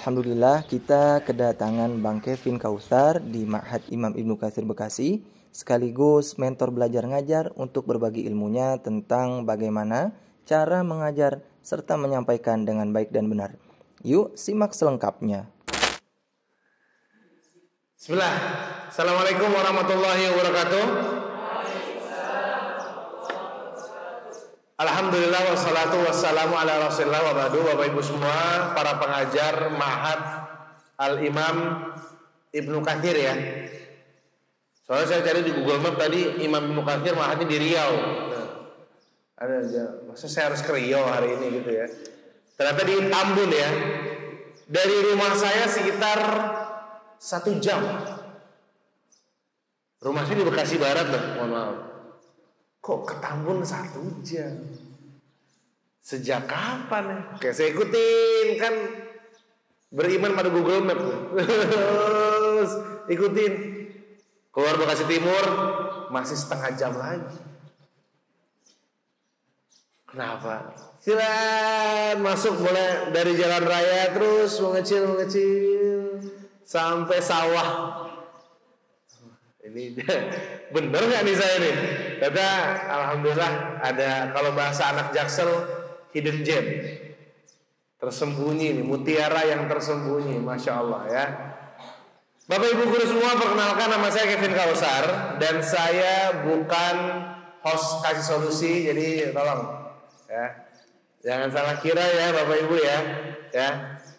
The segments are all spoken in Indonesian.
Alhamdulillah kita kedatangan Bang Kevin Kausar di Ma'had Imam Ibnu Katsir Bekasi, sekaligus mentor belajar ngajar untuk berbagi ilmunya tentang bagaimana cara mengajar serta menyampaikan dengan baik dan benar. Yuk simak selengkapnya. Bismillah. Assalamualaikum warahmatullahi wabarakatuh. Alhamdulillah wassalatu wassalamu ala rasulillah wa ba'du. Bapak ibu semua, para pengajar Ma'had Al-Imam Ibnu Katsir ya. Soalnya saya cari di Google Map tadi Imam Ibnu Katsir Ma'hadnya di Riau. Ada aja, masa saya harus ke Riau hari ini gitu ya. Ternyata di Tambun ya. Dari rumah saya sekitar 1 jam. Rumah saya di Bekasi Barat loh, mohon maaf. Kok ke Tambun 1 jam? Sejak kapan ya? Oke, saya ikutin, kan beriman pada Google Map. Terus ikutin. Keluar Bekasi Timur, masih setengah jam lagi. Kenapa? Silakan masuk, mulai dari jalan raya terus mengecil sampai sawah. Ini bener nggak nih saya nih? Kata alhamdulillah ada, kalau bahasa anak Jaksel, hidden gem, tersembunyi nih, mutiara yang tersembunyi, masya Allah ya. Bapak ibu guru semua, perkenalkan nama saya Kevin Kausar dan saya bukan host kasih solusi, jadi tolong ya jangan salah kira ya bapak ibu ya.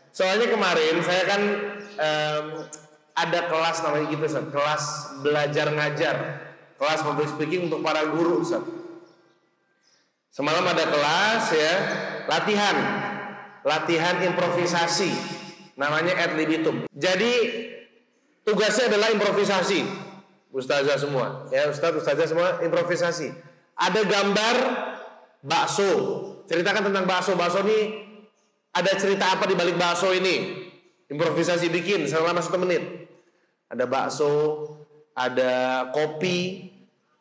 Soalnya kemarin saya kan ada kelas namanya gitu, Ustaz. Kelas belajar ngajar, kelas public speaking untuk para guru, Ustaz. Semalam ada kelas ya, latihan improvisasi, namanya ad libitum. Jadi tugasnya adalah improvisasi, ustazah semua ya, ustazah semua improvisasi. Ada gambar bakso, ceritakan tentang bakso. Bakso ini ada cerita apa di balik bakso ini? Improvisasi bikin selama 1 menit. Ada bakso, ada kopi,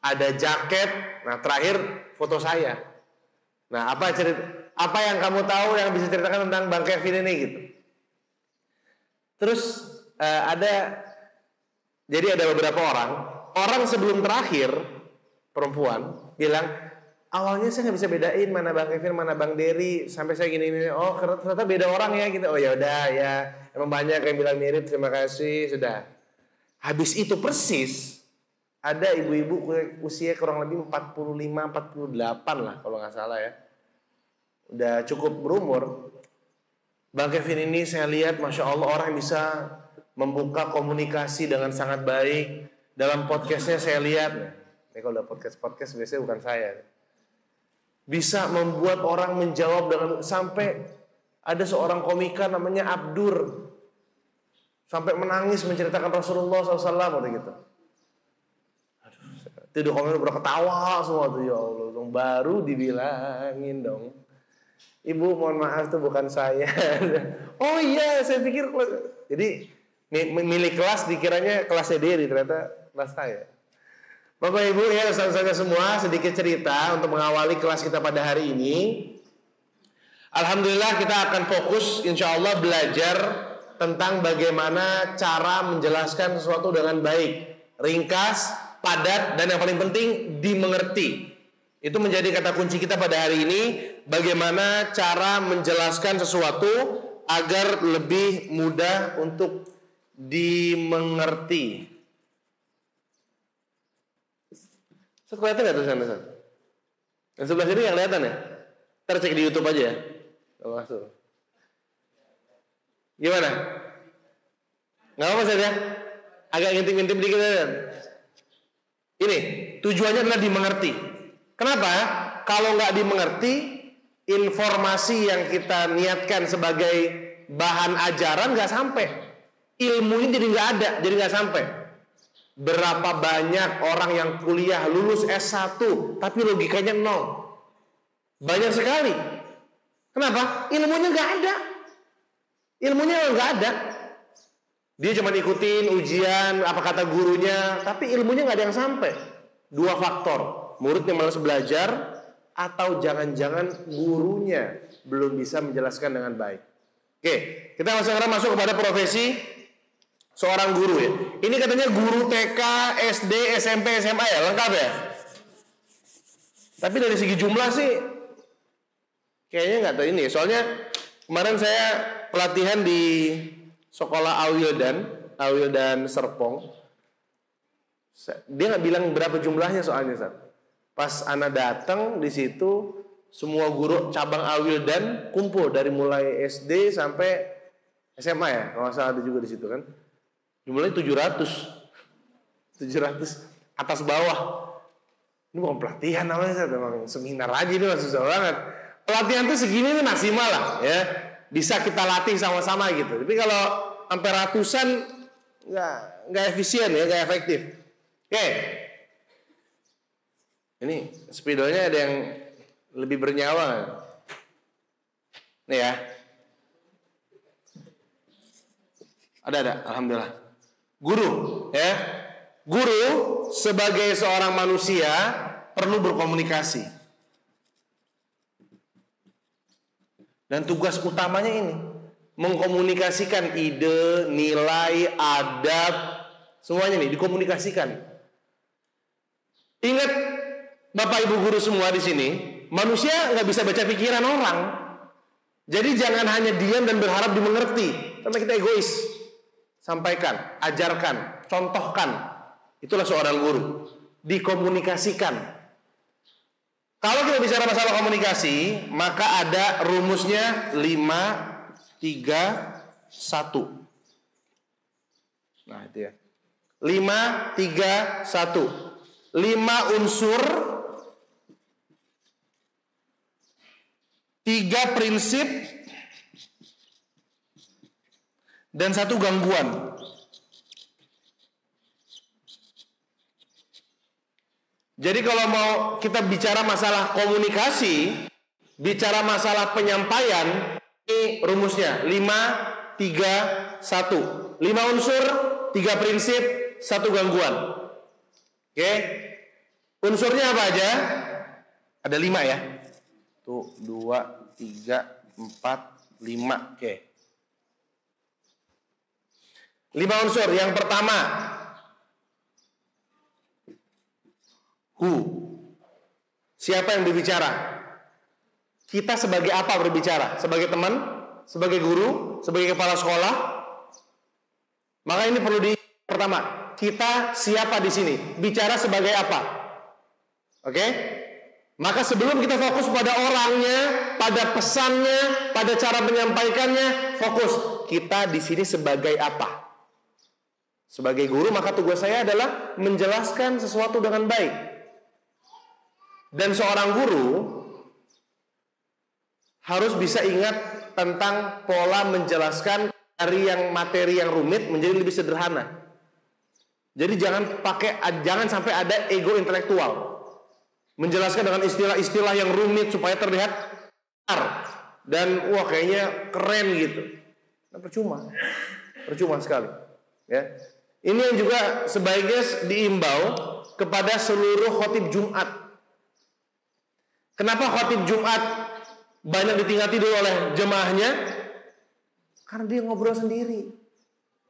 ada jaket. Nah terakhir foto saya. Nah apa yang kamu tahu yang bisa ceritakan tentang Bang Kevin ini gitu. Terus jadi ada beberapa orang sebelum terakhir perempuan bilang, awalnya saya nggak bisa bedain mana Bang Kevin, mana Bang Dery, sampai saya gini. Oh ternyata beda orang ya gitu. Oh ya udah ya, emang banyak yang bilang mirip, terima kasih sudah. Habis itu persis ada ibu-ibu usia kurang lebih 45-48 lah kalau nggak salah ya. Udah cukup berumur. Bang Kevin ini saya lihat masya Allah orang yang bisa membuka komunikasi dengan sangat baik. Dalam podcastnya saya lihat, ini kalau udah podcast biasanya bukan saya, bisa membuat orang menjawab dengan, sampai ada seorang komika namanya Abdur sampai menangis menceritakan Rasulullah SAW gitu. Aduh, itu komen udah ketawa semua tuh, ya Allah dong, baru dibilangin dong, Ibu mohon maaf tuh bukan saya. Oh iya, saya pikir jadi milik kelas dikiranya kelasnya Dery, ternyata kelas saya. Bapak ibu ya, ustaz-ustaznya semua, sedikit cerita untuk mengawali kelas kita pada hari ini. Alhamdulillah kita akan fokus insya Allah belajar tentang bagaimana cara menjelaskan sesuatu dengan baik, ringkas, padat, dan yang paling penting dimengerti. Itu menjadi kata kunci kita pada hari ini, bagaimana cara menjelaskan sesuatu agar lebih mudah untuk dimengerti. Kelihatan nggak tulisan? Yang sebelah sini yang kelihatan ya? Ntar cek di YouTube aja ya. Masuk. Gimana? Nggak apa-apa saja. Agak ngintip-ngintip dikit aja. Ini tujuannya adalah dimengerti. Kenapa? Kalau nggak dimengerti, informasi yang kita niatkan sebagai bahan ajaran nggak sampai. Ilmunya jadi nggak ada, jadi nggak sampai. Berapa banyak orang yang kuliah lulus S1 tapi logikanya 0. Banyak sekali. Kenapa? Ilmunya nggak ada. Ilmunya nggak ada. Dia cuma ikutin ujian apa kata gurunya, tapi ilmunya nggak ada yang sampai. 2 faktor. Muridnya malas belajar, atau jangan-jangan gurunya belum bisa menjelaskan dengan baik. Oke, kita sekarang masuk kepada profesi seorang guru ya. Ini katanya guru TK, SD, SMP, SMA ya, lengkap ya. Tapi dari segi jumlah sih kayaknya nggak tahu ini. Soalnya kemarin saya pelatihan di sekolah Awildan Serpong. Dia nggak bilang berapa jumlahnya soalnya, Sat. Pas anak datang di situ semua guru cabang Awildan kumpul dari mulai SD sampai SMA ya, kalau nggak salah ada juga di situ kan. Jumlahnya 700 atas bawah. Ini bukan pelatihan namanya, memang seminar aja, ini susah banget. Pelatihan tuh segini nih maksimal lah ya, bisa kita latih sama-sama gitu. Tapi kalau sampai ratusan nggak efisien ya, nggak efektif. Oke, ini spidolnya ada yang lebih bernyawa. Nih ya, ada, alhamdulillah. Guru ya, guru sebagai seorang manusia perlu berkomunikasi. Dan tugas utamanya ini, mengkomunikasikan ide, nilai, adab, semuanya nih dikomunikasikan. Ingat Bapak Ibu guru semua di sini, manusia nggak bisa baca pikiran orang. Jadi jangan hanya diam dan berharap dimengerti, karena kita egois. Sampaikan, ajarkan, contohkan. Itulah seorang guru. Dikomunikasikan. Kalau kita bicara masalah komunikasi, maka ada rumusnya 5, 3, 1. Nah, itu ya. 5, 3, 1. 5 unsur, 3 prinsip, dan 1 gangguan. Jadi kalau mau kita bicara masalah komunikasi, bicara masalah penyampaian, ini rumusnya 5, 3, 1. 5 unsur, 3 prinsip, 1 gangguan. Oke? Unsurnya apa aja? Ada 5 ya. Tuh, 2, 3, 4, 5. Oke. 5 unsur. Yang pertama, who. Siapa yang berbicara? Kita sebagai apa berbicara? Sebagai teman? Sebagai guru? Sebagai kepala sekolah? Maka ini perlu pertama, kita siapa di sini? Bicara sebagai apa? Oke? Maka sebelum kita fokus pada orangnya, pada pesannya, pada cara menyampaikannya, fokus kita di sini sebagai apa? Sebagai guru, maka tugas saya adalah menjelaskan sesuatu dengan baik. Dan seorang guru harus bisa ingat tentang pola menjelaskan dari yang materi yang rumit menjadi lebih sederhana. Jadi jangan sampai ada ego intelektual. Menjelaskan dengan istilah-istilah yang rumit supaya terlihat benar dan wah kayaknya keren gitu. Nah, percuma sekali. Ya. Ini yang juga sebaiknya diimbau kepada seluruh khotib Jumat. Kenapa khotib Jumat banyak ditingati dulu oleh jemaahnya? Karena dia ngobrol sendiri.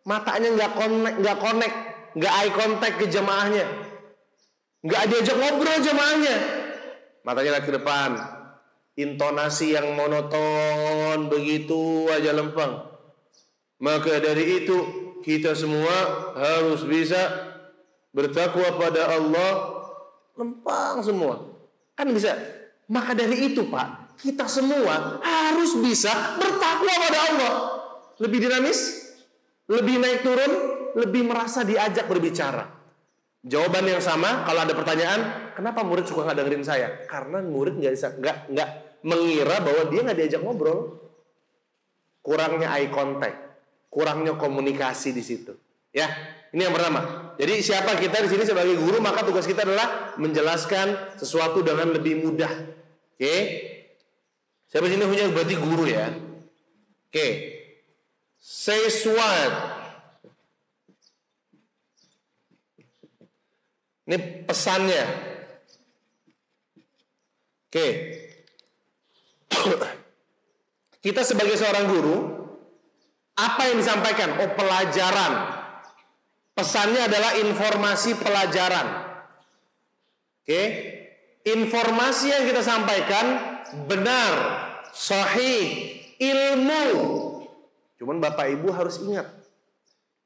Matanya nggak connect, nggak eye contact ke jemaahnya, nggak diajak ngobrol jemaahnya. Matanya lihat ke depan, intonasi yang monoton begitu aja lempeng. Maka dari itu kita semua harus bisa bertakwa pada Allah, lempang semua. Kan bisa. Maka dari itu Pak, kita semua harus bisa bertakwa pada Allah. Lebih dinamis, lebih naik turun, lebih merasa diajak berbicara. Jawaban yang sama kalau ada pertanyaan, kenapa murid suka nggak dengerin saya? Karena murid nggak mengira bahwa dia nggak diajak ngobrol. Kurangnya eye contact, kurangnya komunikasi di situ. Ya, ini yang pertama. Jadi siapa kita di sini sebagai guru, maka tugas kita adalah menjelaskan sesuatu dengan lebih mudah. Oke? Siapa di sini punya berarti guru ya? Oke. Say what? Ini pesannya. Oke. Kita sebagai seorang guru Apa yang disampaikan? Oh, pelajaran. Pesannya adalah informasi pelajaran. Oke? Informasi yang kita sampaikan benar, sahih, ilmu. Cuman Bapak Ibu harus ingat,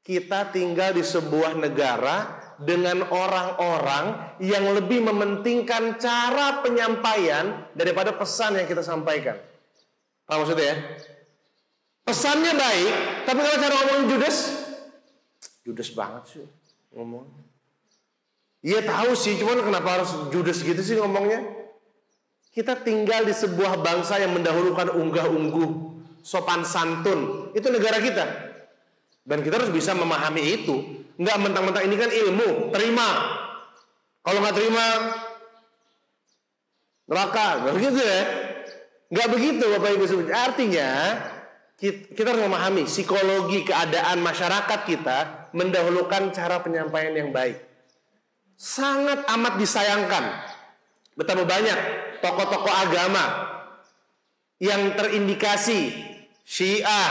kita tinggal di sebuah negara dengan orang-orang yang lebih mementingkan cara penyampaian daripada pesan yang kita sampaikan. Paham maksudnya ya? Pesannya baik, tapi kalau cara ngomong judes banget sih ngomong. Iya tahu sih, cuman kenapa harus judes gitu sih ngomongnya? Kita tinggal di sebuah bangsa yang mendahulukan unggah-ungguh, sopan santun. Itu negara kita. Dan kita harus bisa memahami itu. Enggak mentang-mentang ini kan ilmu, terima. Kalau nggak terima, neraka. Nggak begitu ya? Nggak begitu Bapak Ibu. Artinya, kita harus memahami psikologi keadaan masyarakat kita mendahulukan cara penyampaian yang baik. Sangat amat disayangkan betapa banyak tokoh-tokoh agama yang terindikasi Syiah,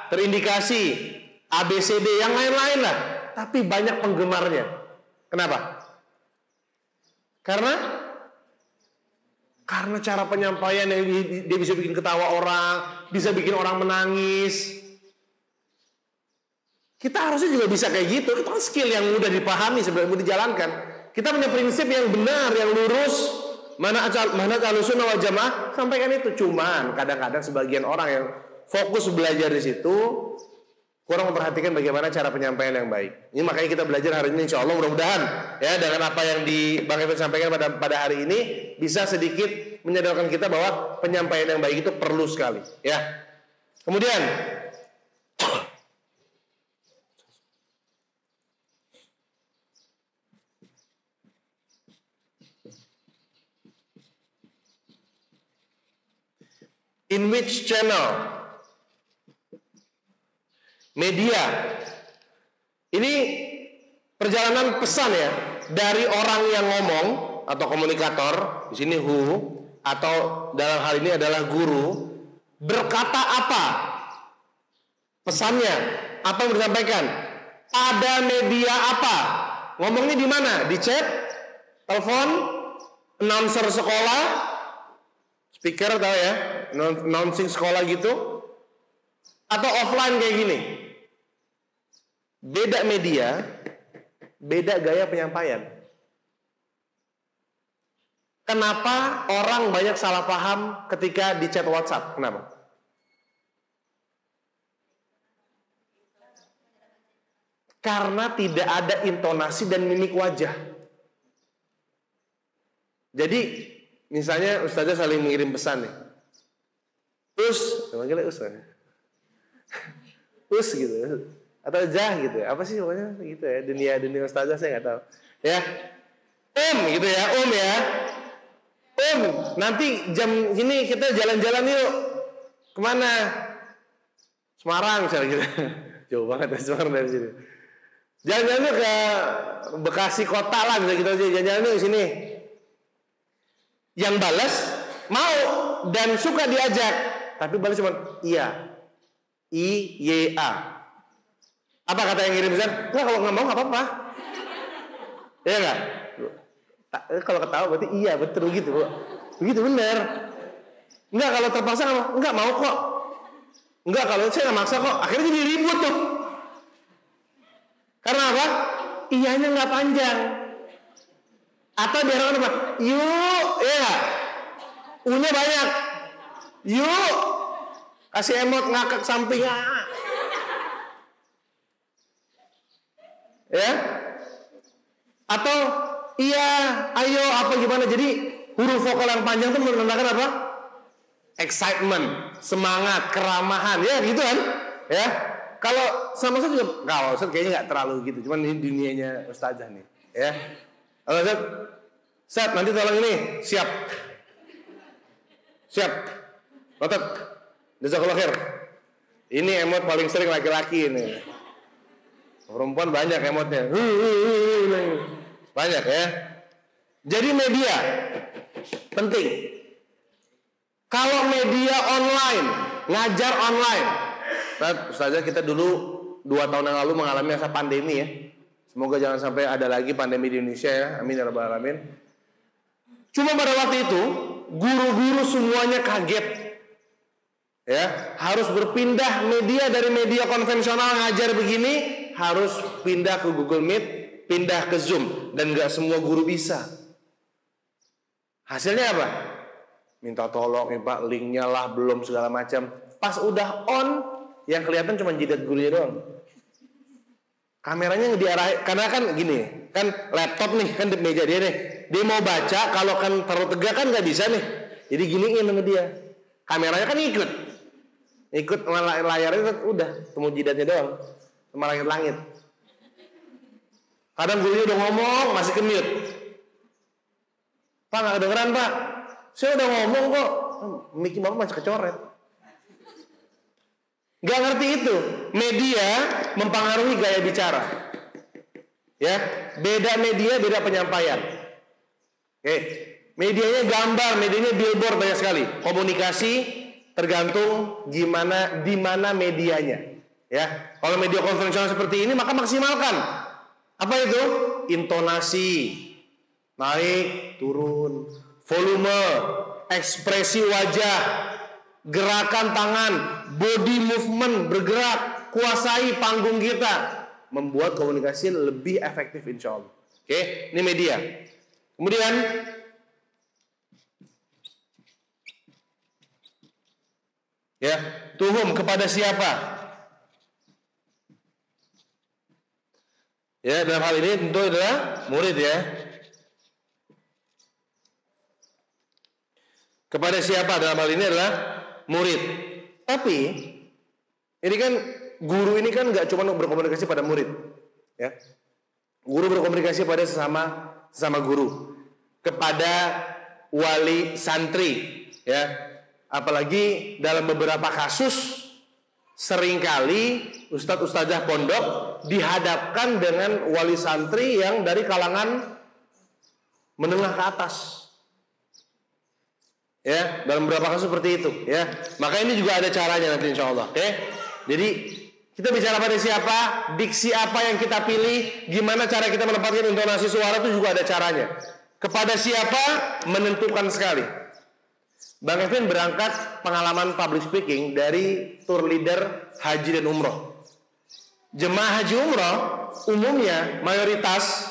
terindikasi ABCD, yang lain-lain lah, tapi banyak penggemarnya. Kenapa? Karena cara penyampaian yang dia bisa bikin ketawa orang, bisa bikin orang menangis. Kita harusnya juga bisa kayak gitu. Itu kan skill yang mudah dipahami, sebenarnya mudah dijalankan. Kita punya prinsip yang benar, yang lurus. Mana Ahlussunnah wal Jamaah, sampaikan itu. Cuman kadang-kadang sebagian orang yang fokus belajar di situ kurang memperhatikan bagaimana cara penyampaian yang baik. Ini makanya kita belajar hari ini, insya Allah mudah-mudahan ya, dengan apa yang Bang Kevin sampaikan pada hari ini bisa sedikit menyadarkan kita bahwa penyampaian yang baik itu perlu sekali ya. Kemudian in which channel media ini perjalanan pesan ya dari orang yang ngomong atau komunikator, di sini who, atau dalam hal ini adalah guru, berkata apa pesannya, apa yang disampaikan, pada media apa, ngomongnya di mana, di chat, telepon, announcer sekolah, speaker tahu ya, announcing sekolah gitu, atau offline kayak gini. Beda media, beda gaya penyampaian. Kenapa orang banyak salah paham ketika di chat WhatsApp? Kenapa? Karena tidak ada intonasi dan mimik wajah. Jadi, misalnya ustazah saling mengirim pesan nih. Manggilnya us gitu. Atau jah gitu, apa sih pokoknya gitu ya, dunia ustazah saya nggak tahu ya, gitu ya, ya, nanti jam ini kita jalan-jalan yuk, kemana? Semarang misalnya gitu. Jauh banget ya Semarang dari sini, jalan-jalan yuk ke Bekasi kota lah, bisa kita jalan-jalan yuk sini. Yang balas mau dan suka diajak, tapi balas cuma iya, IYA. Apa kata yang ngirim pesan? Enggak, kalau nggak mau nggak apa-apa. Iya nggak? Kalau ketawa berarti iya, betul gitu. Begitu benar. Enggak, kalau terpaksa enggak mau kok. Enggak, kalau saya nggak maksa kok. Akhirnya jadi ribut tuh. Karena apa? Iyanya nggak panjang. Atau diarahkan apa? Yuk, ya. U-nya banyak. Yuk. Kasih emot ngakak samping. Ya, atau iya, ayo, apa gimana? Jadi huruf vokal yang panjang itu menandakan apa? Excitement, semangat, keramahan, ya gitu kan? Ya, kalau sama saya juga, kalau Ustaz kayaknya nggak terlalu gitu, cuman ini dunianya ustazah nih, ya. Kalau Ustaz, nanti tolong ini, siap, otot, jazakallahu khair. Ini emot paling sering laki-laki ini. Perempuan banyak emotnya, banyak ya. Jadi media penting. Kalau media online, ngajar online, Ustazah, kita dulu 2 tahun yang lalu mengalami masa pandemi ya. Semoga jangan sampai ada lagi pandemi di Indonesia ya. Amin ya rabbal alamin. Cuma pada waktu itu guru-guru semuanya kaget. Ya, harus berpindah media dari media konvensional ngajar begini harus pindah ke Google Meet, pindah ke Zoom, dan nggak semua guru bisa. Hasilnya apa? Minta tolong ya Pak, linknya lah belum segala macam. Pas udah on, yang kelihatan cuma jidat gurunya doang. Kameranya diarahin, karena kan gini, kan laptop nih, kan di meja dia nih. Dia mau baca, kalau kan terlalu tegak kan nggak bisa nih. Jadi giniin sama dia. Kameranya kan ikut layarnya udah, temu jidatnya doang, sama langit-langit. Kadang gurunya udah ngomong, masih ke mute. Pak nggak kedengeran Pak, saya udah ngomong kok, mic Bapak masih kecoret. Gak ngerti itu. Media mempengaruhi gaya bicara. Ya, beda media, beda penyampaian. Oke, medianya gambar, medianya billboard banyak sekali. Komunikasi tergantung di mana medianya. Ya, kalau media konvensional seperti ini maka maksimalkan. Apa itu? Intonasi, naik, turun, volume, ekspresi wajah, gerakan tangan, body movement, bergerak, kuasai panggung kita, membuat komunikasi lebih efektif insya Allah. Oke, ini media. Kemudian ya, tuhum kepada siapa? Ya, dalam hal ini tentu adalah murid ya. Kepada siapa dalam hal ini adalah murid. Tapi ini kan guru ini kan nggak cuma berkomunikasi pada murid, ya. Guru berkomunikasi pada sesama guru, kepada wali santri, ya. Apalagi dalam beberapa kasus seringkali ustadz-ustadzah pondok dihadapkan dengan wali santri yang dari kalangan menengah ke atas. Ya, dalam beberapa kasus seperti itu, ya. Maka ini juga ada caranya nanti insya Allah, oke? Jadi kita bicara pada siapa, diksi apa yang kita pilih, gimana cara kita menempatkan intonasi suara itu juga ada caranya. Kepada siapa menentukan sekali. Bang Kevin berangkat pengalaman public speaking dari tour leader haji dan umroh. Jemaah haji umroh umumnya mayoritas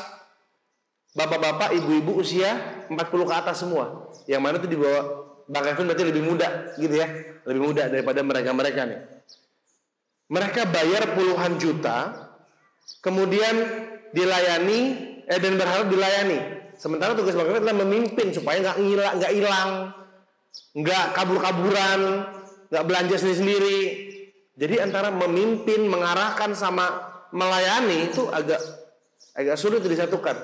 bapak-bapak, ibu-ibu usia 40 ke atas semua. Yang mana itu di bawah Bang Kevin berarti lebih muda gitu ya. Lebih muda daripada mereka-mereka nih. Mereka bayar puluhan juta, kemudian dilayani dan berharap dilayani. Sementara tugas Bang Kevin adalah memimpin supaya nggak hilang, nggak kabur-kaburan, nggak belanja sendiri-sendiri. Jadi antara memimpin, mengarahkan sama melayani itu agak sulit disatukan.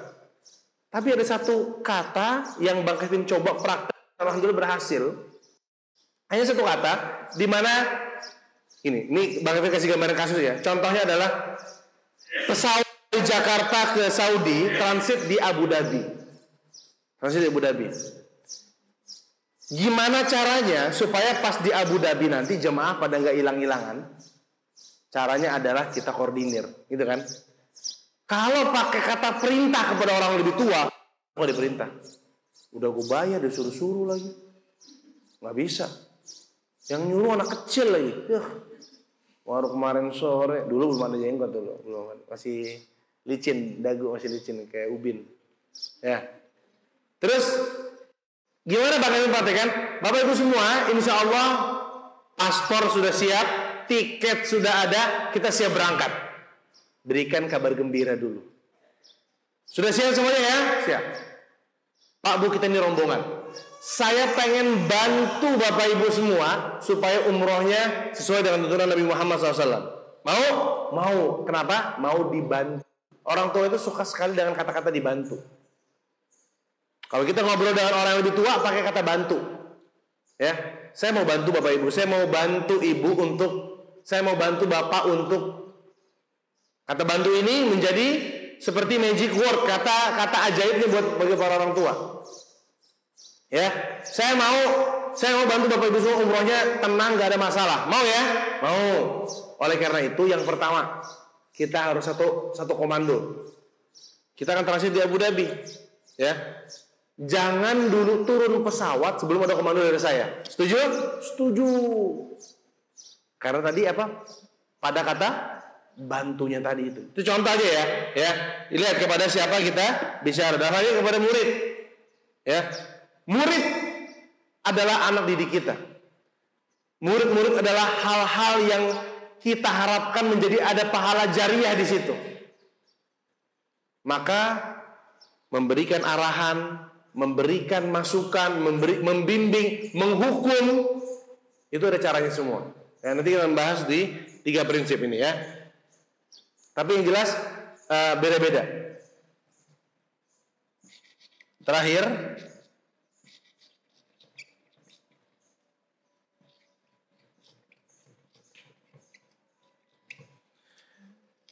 Tapi ada satu kata yang Bang Kevin coba praktek, alhamdulillah berhasil. Hanya satu kata, di mana ini Bang Kevin kasih gambaran kasus ya. Contohnya adalah pesawat dari Jakarta ke Saudi transit di Abu Dhabi. Gimana caranya supaya pas di Abu Dhabi nanti jemaah pada nggak hilang-hilangan? Caranya adalah kita koordinir, gitu kan? Kalau pakai kata perintah kepada orang lebih tua, kok diperintah? Udah gue bayar, disuruh-suruh lagi, nggak bisa. Yang nyuruh anak kecil lagi. Baru kemarin sore, dulu belum ada jenggot dulu, masih licin, dagu masih licin kayak ubin. Ya. Terus gimana Bang Kevin praktekkan? Bapak Ibu semua, insya Allah paspor sudah siap, tiket sudah ada, kita siap berangkat. Berikan kabar gembira dulu. Sudah siap semuanya ya? Siap. Pak Bu, kita ini rombongan. Saya pengen bantu Bapak Ibu semua supaya umrohnya sesuai dengan tuntunan Nabi Muhammad SAW. Mau? Mau. Kenapa? Mau dibantu. Orang tua itu suka sekali dengan kata-kata dibantu. Kalau kita ngobrol dengan orang yang lebih tua, pakai kata bantu. Ya, saya mau bantu Bapak Ibu. Saya mau bantu Ibu untuk. Saya mau bantu Bapak untuk. Kata bantu ini menjadi seperti magic word, kata ajaibnya buat bagi para orang tua. Ya, saya mau bantu Bapak Ibu semua umrohnya tenang, gak ada masalah. Mau ya? Mau. Oleh karena itu yang pertama, kita harus satu komando. Kita akan transit di Abu Dhabi, ya. Jangan dulu turun pesawat sebelum ada komando dari saya. Setuju? Setuju. Karena tadi apa? Pada kata bantunya tadi itu. Itu contoh aja ya. Ya, lihat kepada siapa kita bicara. Dan hanya kepada murid. Ya, murid adalah anak didik kita. Murid-murid adalah hal-hal yang kita harapkan menjadi ada pahala jariah di situ. Maka memberikan arahan, memberikan masukan, membimbing, menghukum, itu ada caranya semua. Ya, nanti kita membahas di 3 prinsip ini ya. Tapi yang jelas beda-beda. Terakhir,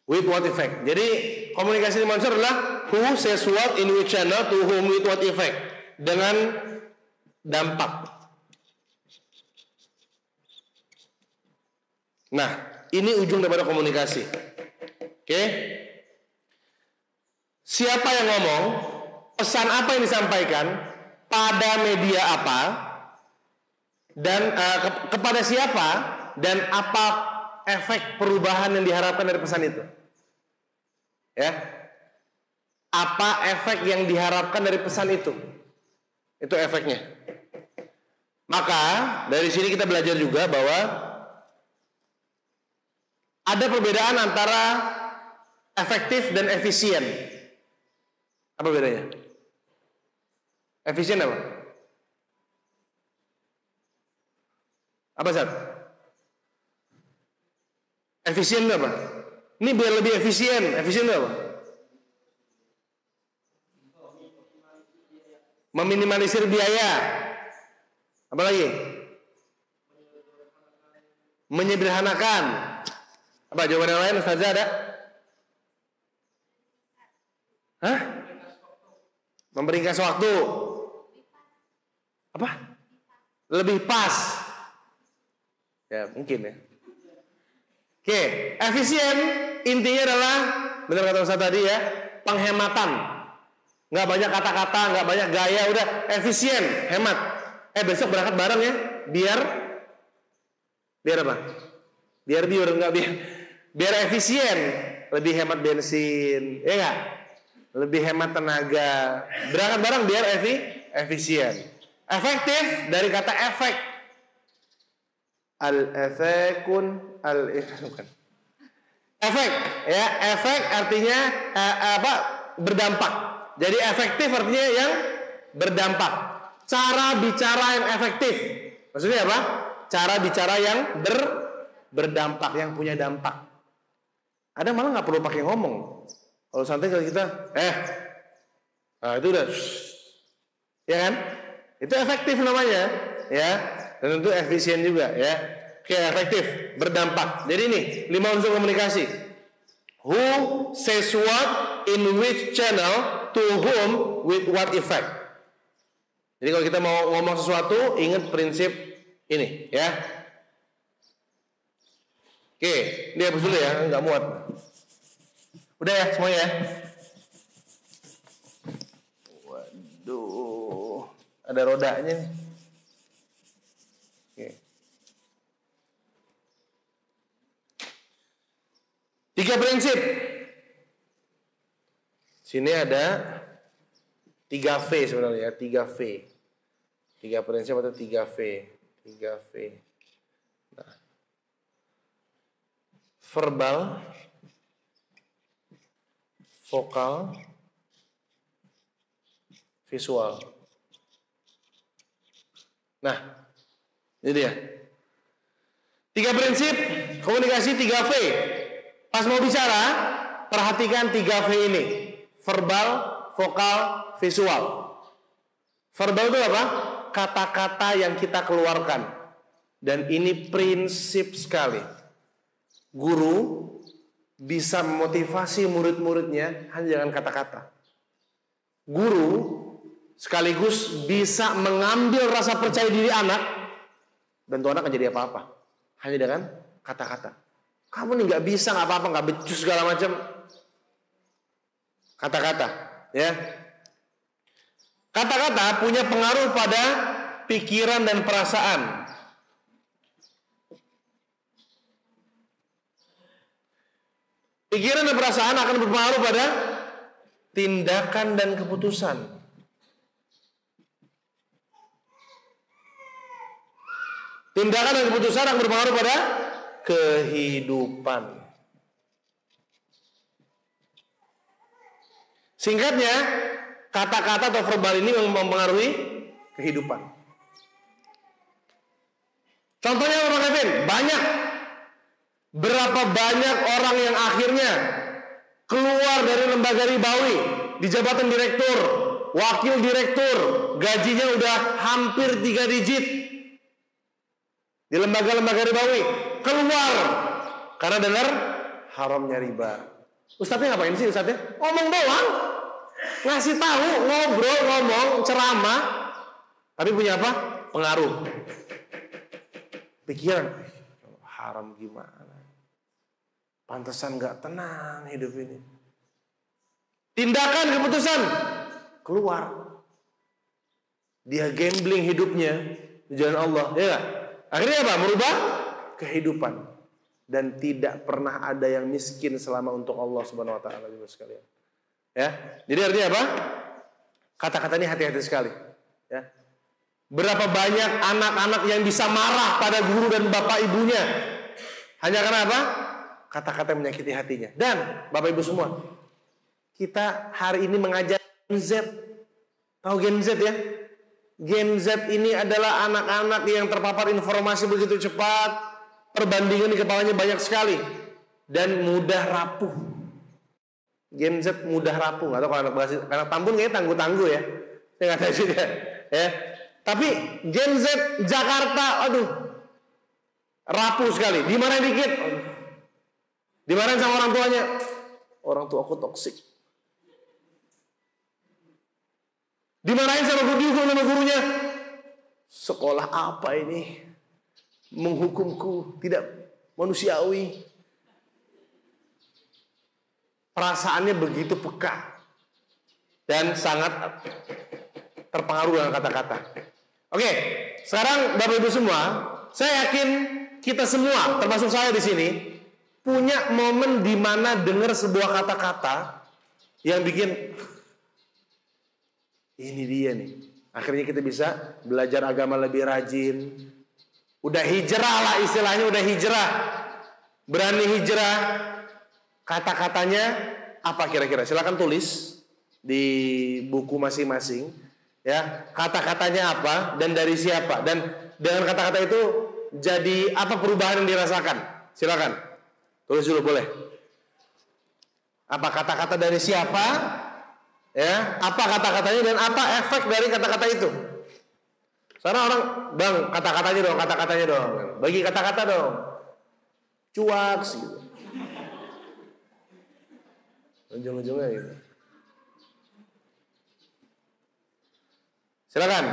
with what effect. Jadi komunikasi monster adalah who says what in which channel to whom with what effect, dengan dampak. Nah, ini ujung daripada komunikasi. Oke? Siapa yang ngomong, pesan apa yang disampaikan, pada media apa, dan kepada siapa, dan apa efek perubahan yang diharapkan dari pesan itu. Ya, apa efek yang diharapkan dari pesan itu? Itu efeknya. Maka dari sini kita belajar juga bahwa ada perbedaan antara efektif dan efisien. Apa bedanya? Efisien apa? Apa Zat? Efisien itu apa? Ini biar lebih efisien. Efisien itu apa? Meminimalisir biaya. Apa lagi? Menyederhanakan. Apa jawaban yang lain, Ustazah ada? Hah? Memperingkas waktu. Apa? Lebih pas. Ya, mungkin ya. Oke, efisien intinya adalah, benar kata Ustaz tadi ya, penghematan. Nggak banyak kata-kata, nggak banyak gaya, udah efisien, hemat. Besok berangkat bareng ya, biar apa? Biar efisien, lebih hemat bensin, ya nggak? Lebih hemat tenaga. Berangkat bareng biar efisien. Efektif dari kata efek. Bukan. Efek, ya, efek artinya berdampak. Jadi efektif artinya yang berdampak. Cara bicara yang efektif. Maksudnya apa? Cara bicara yang berdampak, yang punya dampak. Ada malah nggak perlu pakai ngomong. Kalau santai kalau kita, nah itu udah, ya kan? Itu efektif namanya, ya. Dan tentu efisien juga, ya. Oke, efektif, berdampak. Jadi ini 5 unsur komunikasi. Who says what in which channel to whom with what effect. Jadi kalau kita mau ngomong sesuatu, ingat prinsip ini, ya. Oke, ini hapus dulu ya, nggak muat. Udah ya semuanya ya. Waduh, ada rodanya nih. Oke. 3 prinsip. Sini ada 3V sebenarnya, 3V. 3 prinsip atau 3V. 3V. Nah. Verbal, vokal, visual. Nah, ini dia. 3 prinsip komunikasi 3V. Pas mau bicara, perhatikan 3V ini. Verbal, vokal, visual. Verbal itu apa? Kata-kata yang kita keluarkan. Dan ini prinsip sekali. Guru bisa memotivasi murid-muridnya hanya dengan kata-kata. Guru sekaligus bisa mengambil rasa percaya diri anak, dan tuh anak akan jadi apa-apa hanya dengan kata-kata. Kamu nih nggak bisa, nggak apa-apa, nggak becus segala macam. Kata-kata, ya. Kata-kata punya pengaruh pada pikiran dan perasaan. Pikiran dan perasaan akan berpengaruh pada tindakan dan keputusan. Tindakan dan keputusan akan berpengaruh pada kehidupan. Singkatnya, kata-kata atau verbal ini mempengaruhi kehidupan. Contohnya apa, Kevin? Banyak. Berapa banyak orang yang akhirnya keluar dari lembaga ribawi di jabatan direktur, wakil direktur, gajinya udah hampir 3 digit di lembaga-lembaga ribawi, keluar karena dengar haramnya riba. Ustadznya ngapain sih ustadznya? Ngomong doang, ngasih tahu, ngobrol, ngomong, ceramah, tapi punya apa? Pengaruh. Pikiran, haram gimana? Pantesan gak tenang hidup ini. Tindakan, keputusan, keluar. Dia gambling hidupnya di jalan Allah, ya gak? Akhirnya apa? Merubah kehidupan. Dan tidak pernah ada yang miskin selama untuk Allah Subhanahu wa taala juga sekalian. Ya. Jadi artinya apa? Kata-kata ini hati-hati sekali, ya. Berapa banyak anak-anak yang bisa marah pada guru dan bapak ibunya hanya karena apa? Kata-kata yang menyakiti hatinya. Dan bapak ibu semua, kita hari ini mengajar Gen Z. Tahu Gen Z ya? Gen Z ini adalah anak-anak yang terpapar informasi begitu cepat, perbandingan di kepalanya banyak sekali, dan mudah rapuh. Gen Z mudah rapuh. Nggak tahu kalau anak Tambun kayaknya tangguh-tangguh ya. Saya nggak tahu juga. Ya. Tapi Gen Z Jakarta, aduh, rapuh sekali. Dimarahin dikit, dimarahin sama orang tuanya. Orang tua aku toksik. Dimarahin sama gurunya. Sekolah apa ini? Menghukumku, tidak manusiawi. Perasaannya begitu peka dan sangat terpengaruh dengan kata-kata. Oke, sekarang Bapak Ibu semua, saya yakin kita semua, termasuk saya di sini, punya momen di mana dengar sebuah kata-kata yang bikin ini dia nih. Akhirnya kita bisa belajar agama lebih rajin. Udah hijrah lah istilahnya, udah hijrah. Berani hijrah. Kata-katanya apa kira-kira? Silakan tulis di buku masing-masing. Ya, kata-katanya apa dan dari siapa? Dan dengan kata-kata itu jadi apa perubahan yang dirasakan? Silakan. Tulis dulu boleh. Apa kata-kata dari siapa? Ya, apa kata-katanya dan apa efek dari kata-kata itu? Sekarang orang, bang, kata-katanya dong. Bagi kata-kata dong. Cuak sih. Gitu. Ujung-ujungnya gitu. Silakan.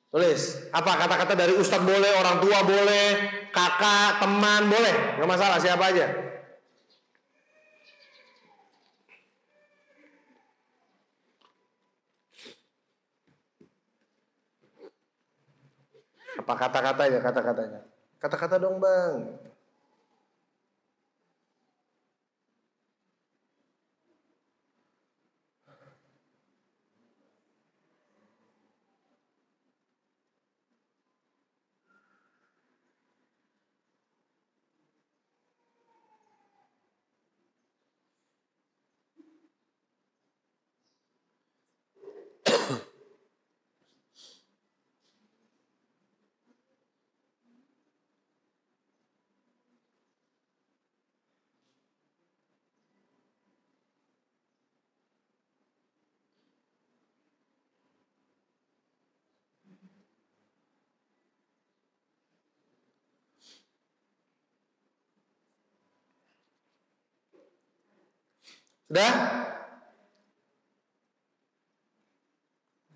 Tulis. Apa kata-kata dari ustadz boleh, orang tua boleh, kakak, teman boleh. Nggak masalah, siapa aja. Apa kata-katanya? Kata-kata dong bang. Sudah?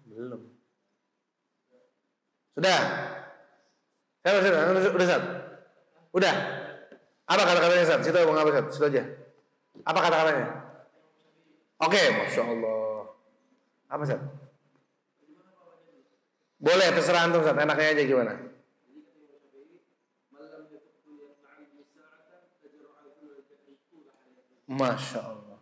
Belum. Sudah? Udah. Apa kata-katanya Ustaz? Situ ngomong apa Ustaz? Situ aja. Apa kata-katanya? Oke, Masya Allah. Apa Ustaz? Boleh, terserah antum Ustaz. Enaknya aja gimana? Masya Allah.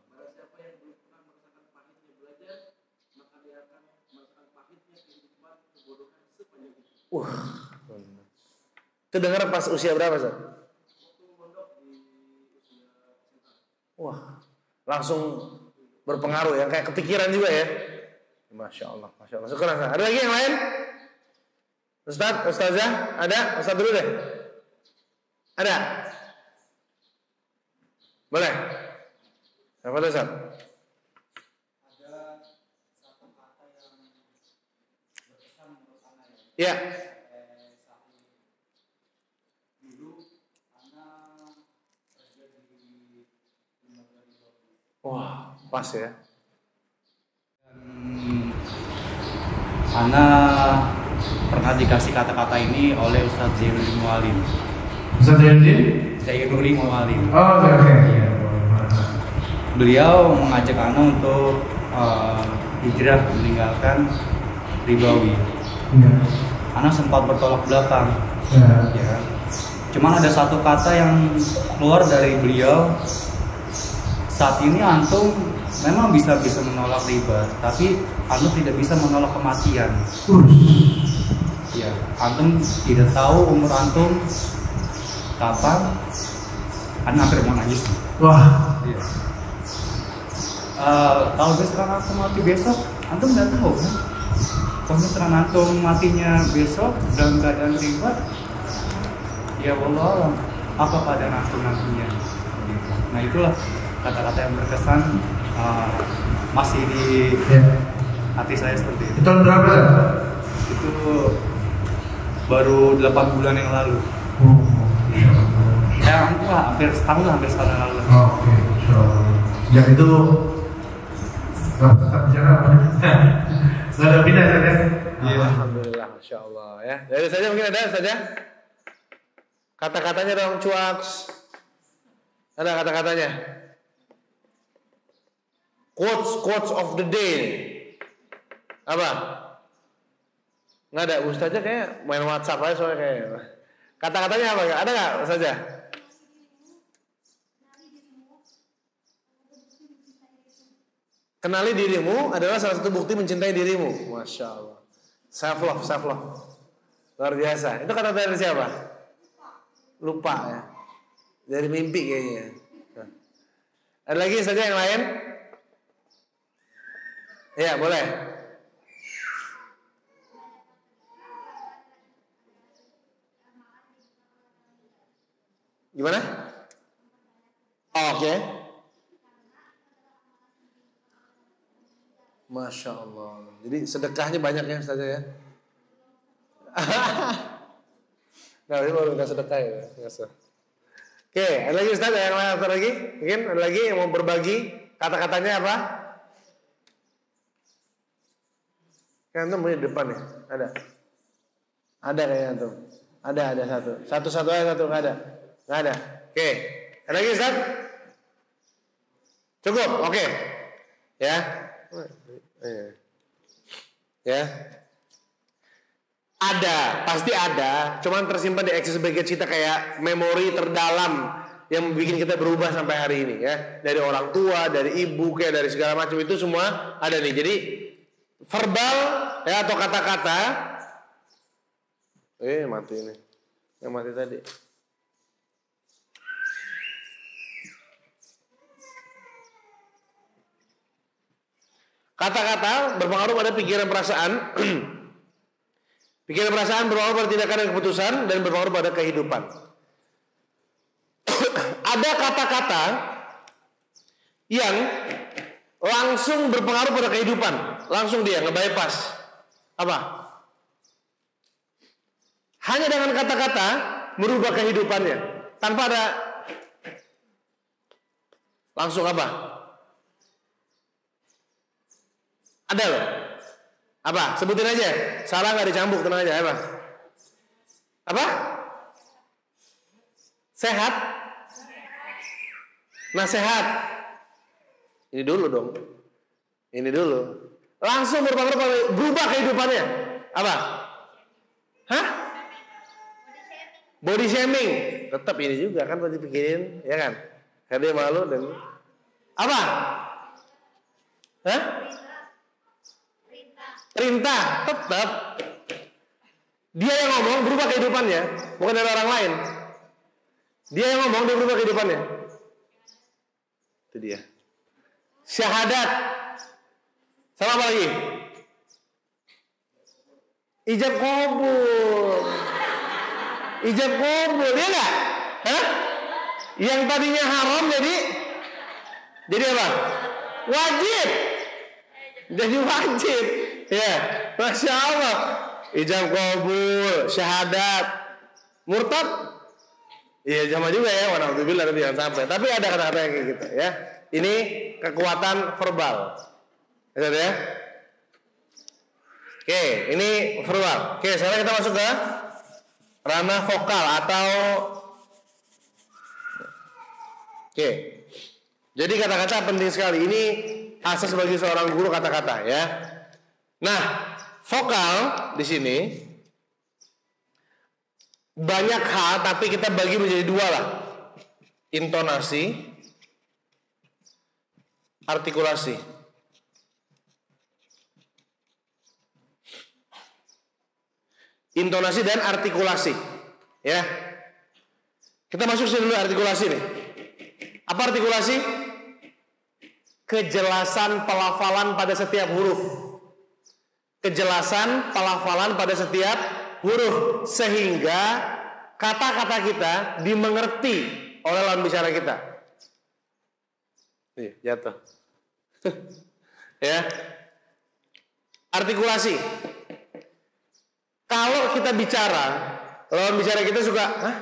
Itu dengar pas usia berapa Ustaz? Wah, langsung berpengaruh ya, kayak kepikiran juga ya. Masya Allah, Masya Allah. Syukur Ustaz. Ada lagi yang lain? Ustaz, Ustazah, ada? Ustaz dulu deh. Ada? Boleh? Apa tuh Ustaz? Ada satu kata yang berkesan menurut Ana ya. Wah, pas ya. Ana pernah dikasih kata-kata ini oleh Ustadz Zainuddin Mualim. Ustadz Zainuddin Mualim. Oh, oke. Iya. Beliau mengajak Ana untuk hijrah, meninggalkan ribawi. Ya. Ana sempat bertolak belakang. Ya. Cuman ada satu kata yang keluar dari beliau. Saat ini antum memang bisa menolak riba, tapi antum tidak bisa menolak kematian. Ya, antum tidak tahu umur antum kapan. Ana hampir mau nangis. Wah. Ya. Kalau misalkan antum mati besok, antum nggak tahu kan? Kalau misalkan antum matinya besok dalam keadaan riba, ya Allah, apa keadaan antum nantinya? Nah itulah kata-kata yang berkesan masih di hati saya seperti itu. Itu tahun berapa? Itu baru 8 bulan yang lalu. Ya hampir setahun lah, hampir setahun yang lalu. Oke, sejak itu nggak tetap bicara apa? Nggak ada pindah saja. Iya. Alhamdulillah, Masya Allah ya. Dari saja mungkin ada saja. Kata-katanya dong cuaks. Ada kata-katanya. Quotes of the day. Apa? Nggak ada. Ustaznya kayak main WhatsApp aja soalnya kayak. Kata-katanya apa? Ada nggak Ustaznya? Kenali dirimu adalah salah satu bukti mencintai dirimu. Masya Allah. Self love. Luar biasa. Itu kata dari siapa? Lupa ya. Dari mimpi kayaknya. Nah. Ada lagi saja yang lain? Ya, boleh. Gimana? Oh, oke. Masya Allah. Jadi sedekahnya banyak ya Ustaz ya. Nah, ini baru nggak sedekah ya. Oke, ada lagi Ustaz? Ada yang lain atau lagi? Mungkin ada lagi yang mau berbagi kata-katanya apa? Kan antum di depan ya? Ada? Ada kayaknya antum. Ada satu. Satu aja satu nggak ada. Nggak ada. Oke. Ada lagi Ustaz? Cukup. Oke. Ya. Ya. Ada, pasti ada. Cuman tersimpan di access baggage kita kayak memori terdalam yang bikin kita berubah sampai hari ini ya. Dari orang tua, dari ibu, kayak dari segala macam itu semua ada nih. Jadi verbal ya atau kata-kata. Mati ini. Yang mati tadi. Kata-kata berpengaruh pada pikiran perasaan. Pikiran perasaan berpengaruh pada tindakan dan keputusan dan berpengaruh pada kehidupan. Ada kata-kata yang langsung berpengaruh pada kehidupan. Langsung dia nge-bypass. Apa? Hanya dengan kata-kata merubah kehidupannya. Tanpa ada langsung apa? Ada loh. Apa? Sebutin aja. Salah nggak dicambuk, tenang aja. Apa? Sehat? Nasihat. Ini dulu dong. Ini dulu. Langsung berubah kehidupannya. Apa? Hah? Body shaming. Tetap ini juga kan tadi pikirin, ya kan? Karena dia malu dan apa? Hah? Perintah. Tetap. Dia yang ngomong berubah kehidupannya, bukan dari orang lain. Dia yang ngomong dia berubah kehidupannya. Itu dia. Syahadat. Sama apa lagi? Ijab kabul. Ijab kabul, dia enggak? Hah? Yang tadinya haram jadi apa? Wajib. Jadi wajib. Ya, Masya Allah. Ijab kabul, syahadat, murtad. Iya sama juga ya, walhamdulillah tapi jangan sampai. Tapi ada kata-kata yang kayak gitu ya. Ini kekuatan verbal. Ya? Oke, ini verbal. Oke, sekarang kita masuk ke ranah vokal atau oke. Jadi kata-kata penting sekali. Ini asas bagi seorang guru kata-kata ya. Nah, vokal di sini banyak hal tapi kita bagi menjadi dua lah. Intonasi, artikulasi. Intonasi dan artikulasi. Ya. Kita masuk sini dulu artikulasi nih. Apa artikulasi? Kejelasan pelafalan pada setiap huruf. Kejelasan pelafalan pada setiap huruf sehingga kata-kata kita dimengerti oleh lawan bicara kita. Nih, jatuh. Ya. Artikulasi. Kalau kita bicara, lawan bicara kita suka, hah?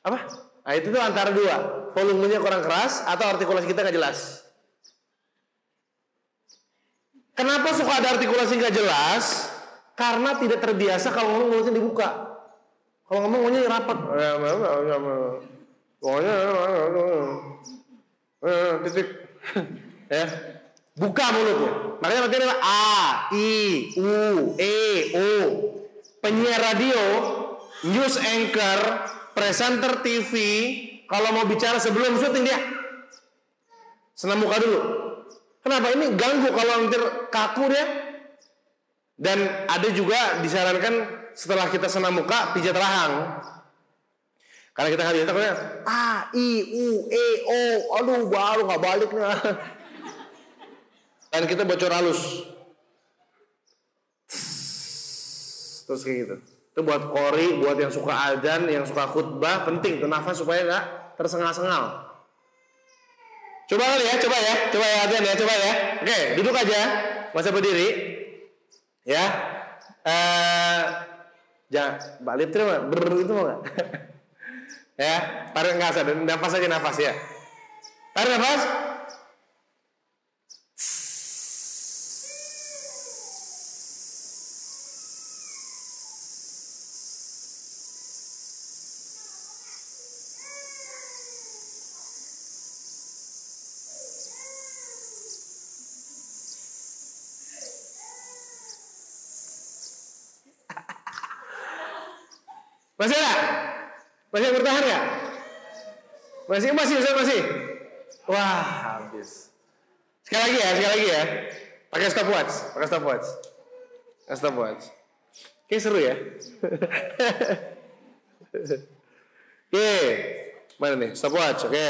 Apa? Nah, itu tuh antara dua, volumenya kurang keras atau artikulasi kita nggak jelas. Kenapa suka ada artikulasi nggak jelas? Karena tidak terbiasa kalau ngomong mulutnya dibuka. Kalau ngomong mulutnya rapat. Titik. Ya. Buka mulutnya. Makanya nanti ada A, I, U, E, O. Penyiar radio, news anchor, presenter TV, kalau mau bicara sebelum syuting dia senam muka dulu. Kenapa? Ini ganggu kalau nanti kaku dia. Dan ada juga disarankan setelah kita senam muka pijat rahang. Karena kita nggak bisa takutnya A, I, U, E, O. Aduh, baru nggak balik nih. Dan kita bocor halus. Terus kayak gitu. Itu buat qori, buat yang suka adzan, yang suka khutbah, penting tuh nafas supaya nggak tersengal-sengal. Coba kali ya, coba ya adzan ya, coba ya. Oke, duduk aja, nggak usah berdiri. Ya, jangan balik terima, itu mau nggak? Ya, tarik nggak usah, nafas aja nafas ya. Tarik nafas. Masih ada? Masih bertahan nggak? Masih. Wah, habis. Sekali lagi ya. Pakai stopwatch. Oke, seru ya. Oke, mana nih? Stopwatch. Oke.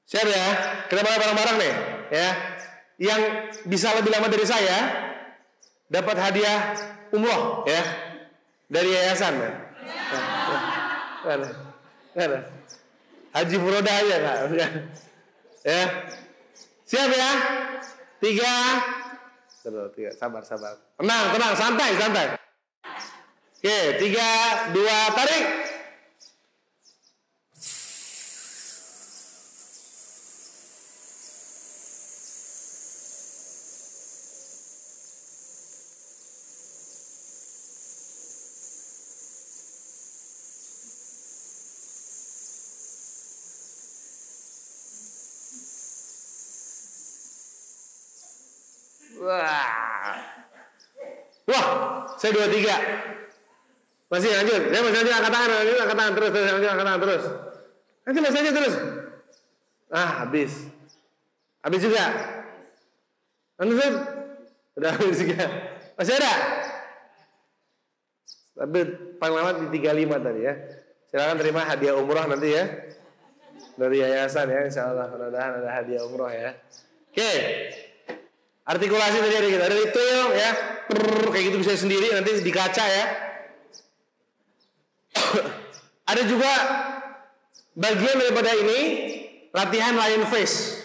Siap ya? Kita mulai bareng-bareng nih, ya. Yang bisa lebih lama dari saya dapat hadiah umroh, ya. Dari yayasan ya. Nggak ada. Haji Furoda aja Kak. Ya. Siap ya? 3. Sabar. Tenang, santai. Oke, 3, 2, tarik. Wah, saya 23. Masih lanjut. Saya masih lanjut angkat tangan terus, angkat tangan terus. Nanti masih aja terus. Habis. Habis juga. Lanjut. Udah habis juga. Masih ada? Tapi paling lama di 35 tadi ya. Silakan terima hadiah umroh nanti ya. Dari yayasan ya, insyaallah mudah-mudahan ada hadiah umroh ya. Oke. Artikulasi tadi ada kita. Ada itu ya. Kayak gitu bisa sendiri nanti di kaca ya. Ada juga bagian daripada ini latihan lion face.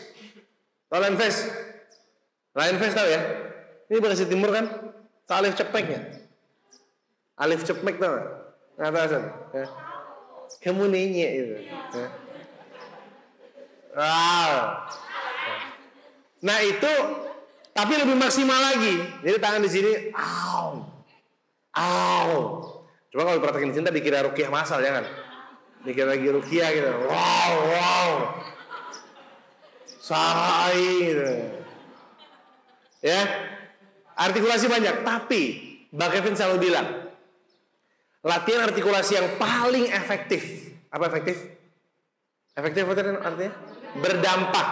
Tahu lion face? Lion face tahu ya? Ini bahasa timur kan? Tahu alif cepeknya? Alif cepek tahu nggak? Nggak tahu Hasan? Ya. Kamu nanya itu. Ya. Wow. Nah itu, tapi lebih maksimal lagi. Jadi tangan di sini, Coba kalau diperhatikan cinta dikira rukiah masal jangan. Dikira lagi rukiah gitu. Wow. Sahai gitu. Ya. Artikulasi banyak, tapi Mbak Kevin selalu bilang latihan artikulasi yang paling efektif. Apa efektif? Efektif artinya? Berdampak.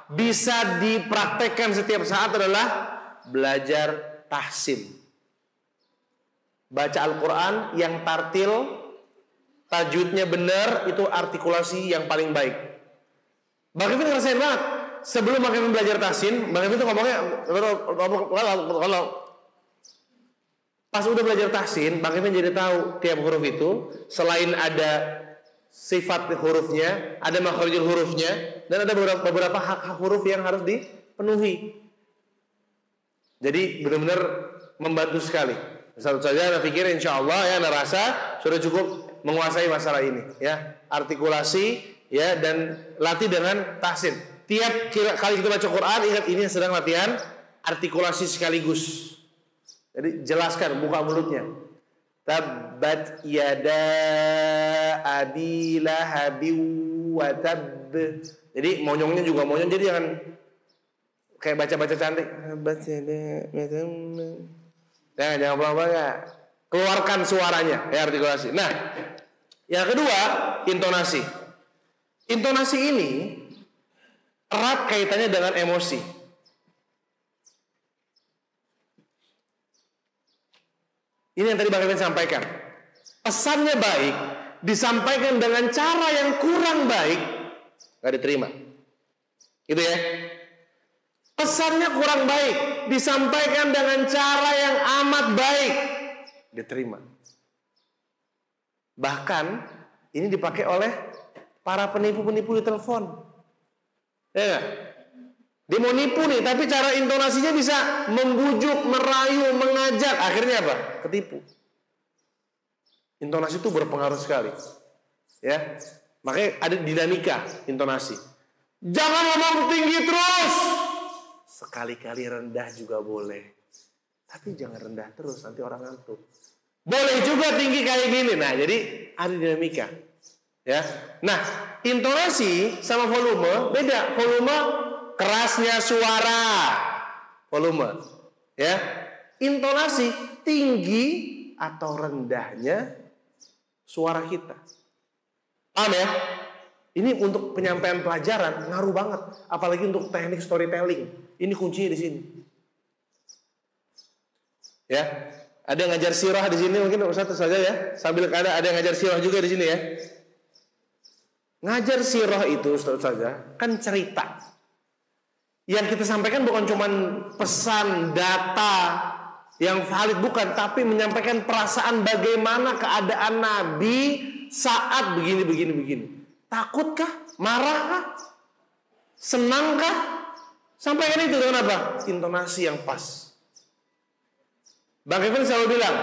Bisa dipraktekkan setiap saat adalah belajar tahsin. Baca Al-Quran yang tartil, tajwidnya benar, itu artikulasi yang paling baik. Mbak Kevin ngerasain banget. Sebelum Mbak Kevin belajar tahsin, Mbak Kevin tuh ngomongnya pas udah belajar tahsin, Mbak Kevin jadi tahu tiap huruf itu selain ada sifat hurufnya, ada makharijul hurufnya, dan ada beberapa hak-hak huruf yang harus dipenuhi. Jadi benar-benar membantu sekali. Satu saja Anda pikir insya Allah ya Anda rasa sudah cukup menguasai masalah ini ya. Artikulasi ya dan latih dengan tahsin. Tiap kali kita baca Quran ingat ini sedang latihan artikulasi sekaligus. Jadi jelaskan buka mulutnya. Tabbat yada abi lahabin wa tab. Jadi monyongnya juga monyong, jadi jangan kayak baca-baca cantik. Jangan pelan-pelan ya. Keluarkan suaranya ya artikulasi. Nah, yang kedua intonasi. Intonasi ini erat kaitannya dengan emosi. Ini yang tadi Bang Kevin sampaikan. Pesannya baik, disampaikan dengan cara yang kurang baik, gak diterima. Gitu ya. Pesannya kurang baik, disampaikan dengan cara yang amat baik, diterima. Bahkan ini dipakai oleh para penipu-penipu di telepon. Ya gak? Dia mau nipu nih, tapi cara intonasinya bisa membujuk, merayu, mengajak. Akhirnya apa? Ketipu. Intonasi itu berpengaruh sekali. Ya, makanya ada dinamika intonasi. Jangan ngomong tinggi terus. Sekali-kali rendah juga boleh. Tapi jangan rendah terus, nanti orang ngantuk. Boleh juga tinggi kayak gini. Nah, jadi ada dinamika. Ya. Nah, intonasi sama volume beda. Volume kerasnya suara, volume, ya. Intonasi tinggi atau rendahnya suara kita. Paham ya? Ini untuk penyampaian pelajaran ngaruh banget, apalagi untuk teknik storytelling. Ini kuncinya di sini. Ya, ada yang ngajar sirah di sini mungkin satu saja ya. Sambil ada yang ngajar sirah juga di sini ya. Ngajar sirah itu Ustaz saja kan cerita. Yang kita sampaikan bukan cuma pesan, data yang valid, bukan, tapi menyampaikan perasaan bagaimana keadaan Nabi saat begini. Takutkah? Marahkah? Senangkah? Sampaikan itu dengan apa? Intonasi yang pas. Bang Kevin selalu bilang,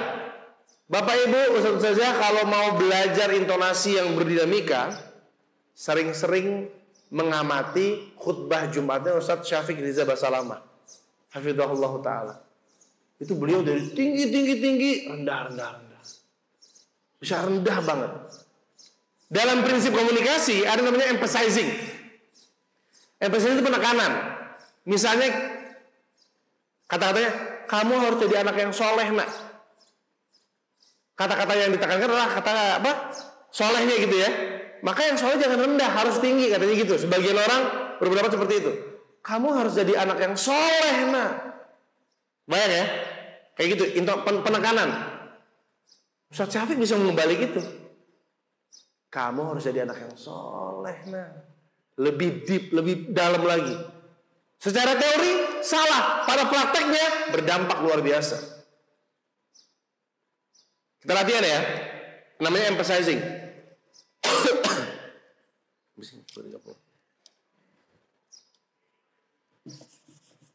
Bapak Ibu, Ustaz saja kalau mau belajar intonasi yang berdinamika, sering-sering mengamati khutbah Jumatnya Ustaz Syafiq Riza Basalamah hafizahullah ta'ala. Itu beliau dari tinggi, rendah. Bisa rendah banget. Dalam prinsip komunikasi ada namanya emphasizing. Emphasizing itu penekanan. Misalnya Kata-katanya, kamu harus jadi anak yang soleh nak. Kata-kata yang ditekankan adalah kata apa? Solehnya gitu ya. Maka yang soleh jangan rendah, harus tinggi katanya gitu. Sebagian orang berpendapat seperti itu. Kamu harus jadi anak yang soleh nak. Bayang ya, kayak gitu, penekanan. Ustaz Syafiq bisa mengembalik itu. Kamu harus jadi anak yang soleh nah. Lebih deep, lebih dalam lagi. Secara teori salah, pada prakteknya berdampak luar biasa. Kita latihan ya, namanya emphasizing.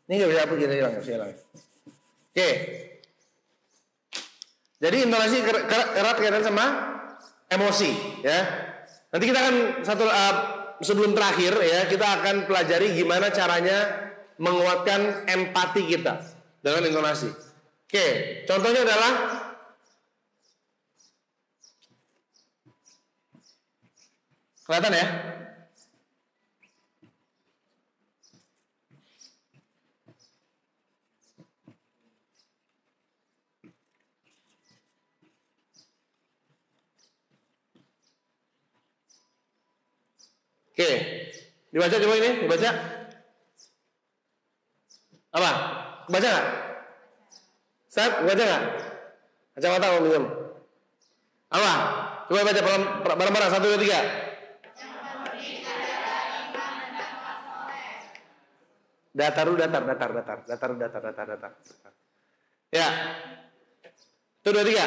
Ini nggak bisa apa gini hilang. Oke. Jadi intonasi erat kaitan sama emosi, ya. Nanti kita akan sebelum terakhir ya, kita akan pelajari gimana caranya menguatkan empati kita dengan intonasi. Oke, contohnya adalah kelihatan ya? Oke, dibaca coba ini, dibaca. Apa? Baca nggak? Ustaz, baca nggak? Kacamata mau minum. Apa? Coba baca bareng-bareng 1, 2, 3. Datar. Ya. 1, 2, 3.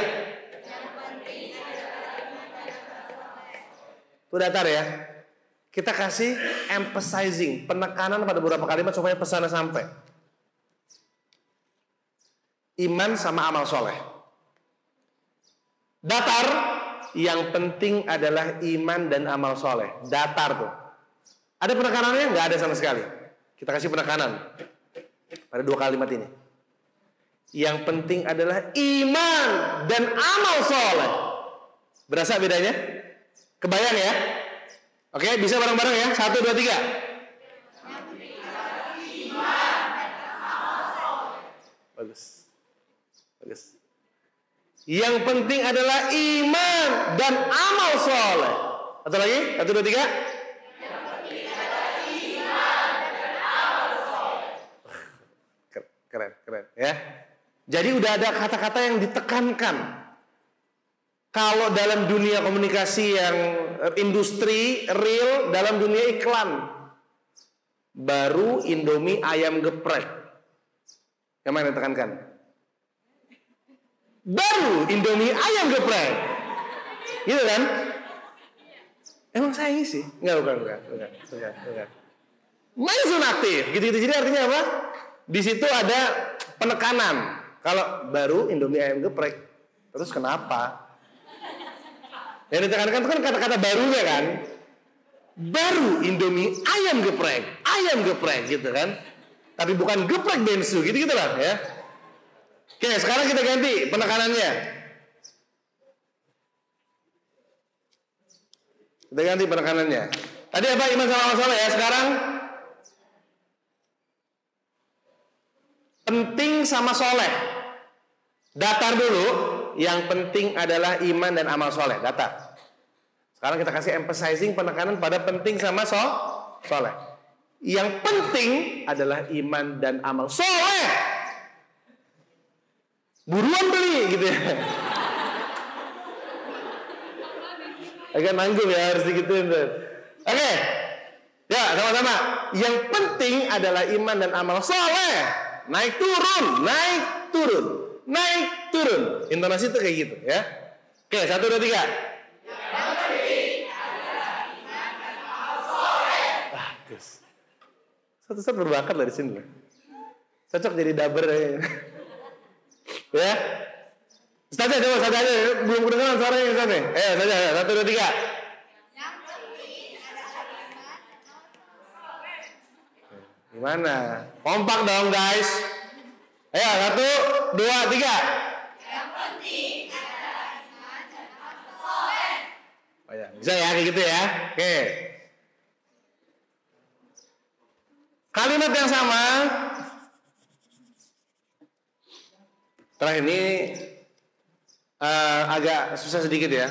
Itu datar ya. Kita kasih emphasizing, penekanan pada beberapa kalimat supaya pesannya sampai. Iman sama amal soleh. Datar, yang penting adalah iman dan amal soleh. Datar tuh. Ada penekanannya? Nggak ada sama sekali. Kita kasih penekanan pada 2 kalimat ini. Yang penting adalah iman dan amal soleh. Berasa bedanya? Kebayang ya? Oke, bisa bareng-bareng ya. 1, 2, 3. Bagus. Yang penting adalah iman dan amal soleh. Satu lagi, 1, 2, 3. Yang penting adalah iman dan amal soleh. Keren ya. Jadi udah ada kata-kata yang ditekankan. Kalau dalam dunia komunikasi yang industri real, dalam dunia iklan, baru Indomie ayam geprek. Yang mana ditekankan? Baru Indomie ayam geprek. Gitu kan? Emang saya ngisi? Bukan. Mindset aktif, gitu-gitu. Jadi artinya apa? Di situ ada penekanan. Kalau baru Indomie ayam geprek, terus kenapa? Yang ditekankan itu kan kata-kata barunya kan. Baru Indomie ayam geprek gitu kan. Tapi bukan geprek bensu gitu lah ya. Oke, sekarang kita ganti penekanannya. Kita ganti penekanannya. Tadi apa? Iman sama amal soleh ya. Sekarang penting sama soleh. Datar dulu. Yang penting adalah iman dan amal soleh. Datar. Sekarang kita kasih emphasizing, penekanan pada penting sama soleh. Yang penting adalah iman dan amal soleh. Buruan beli gitu ya. Agak nanggung ya, harus digituin tuh. Oke. Ya, sama-sama. Yang penting adalah iman dan amal soleh. Naik turun. Intonasi itu kayak gitu ya. Oke, 1, 2, 3. Yang penting adalah iman dan amal soleh. Bagus. Satu-satu berbakat lah di sini. Cocok jadi daber ya. Ustaz coba saja belum kedengaran suaranya yang sana. Saja 1, 2, 3. Yang penting adalah iman dan amal soleh. Gimana? Kompak dong guys. 1, 2, 3. Yang penting adalah iman dan amal soleh. Oh ya, bisa ya kayak gitu ya. Oke. Kalimat yang sama Terakhir ini agak susah sedikit ya.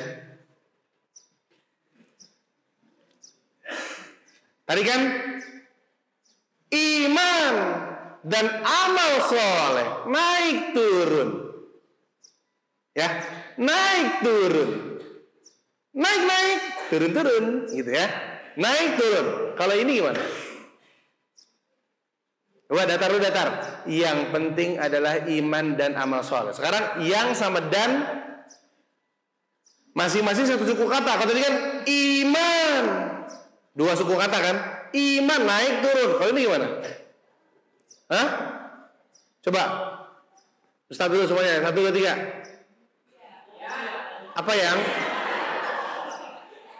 Tadi kan iman dan amal soleh naik turun, ya, naik turun, naik turun turun, gitu ya, naik turun. Kalau ini gimana? Coba datar dulu, datar. Yang penting adalah iman dan amal soleh. Sekarang yang sama dan masing-masing satu suku kata. Kalau tadi kan iman, dua suku kata kan. Iman naik turun. Kalau ini gimana? Hah? Coba Ustaz dulu semuanya. 1, 2, 3. Apa yang?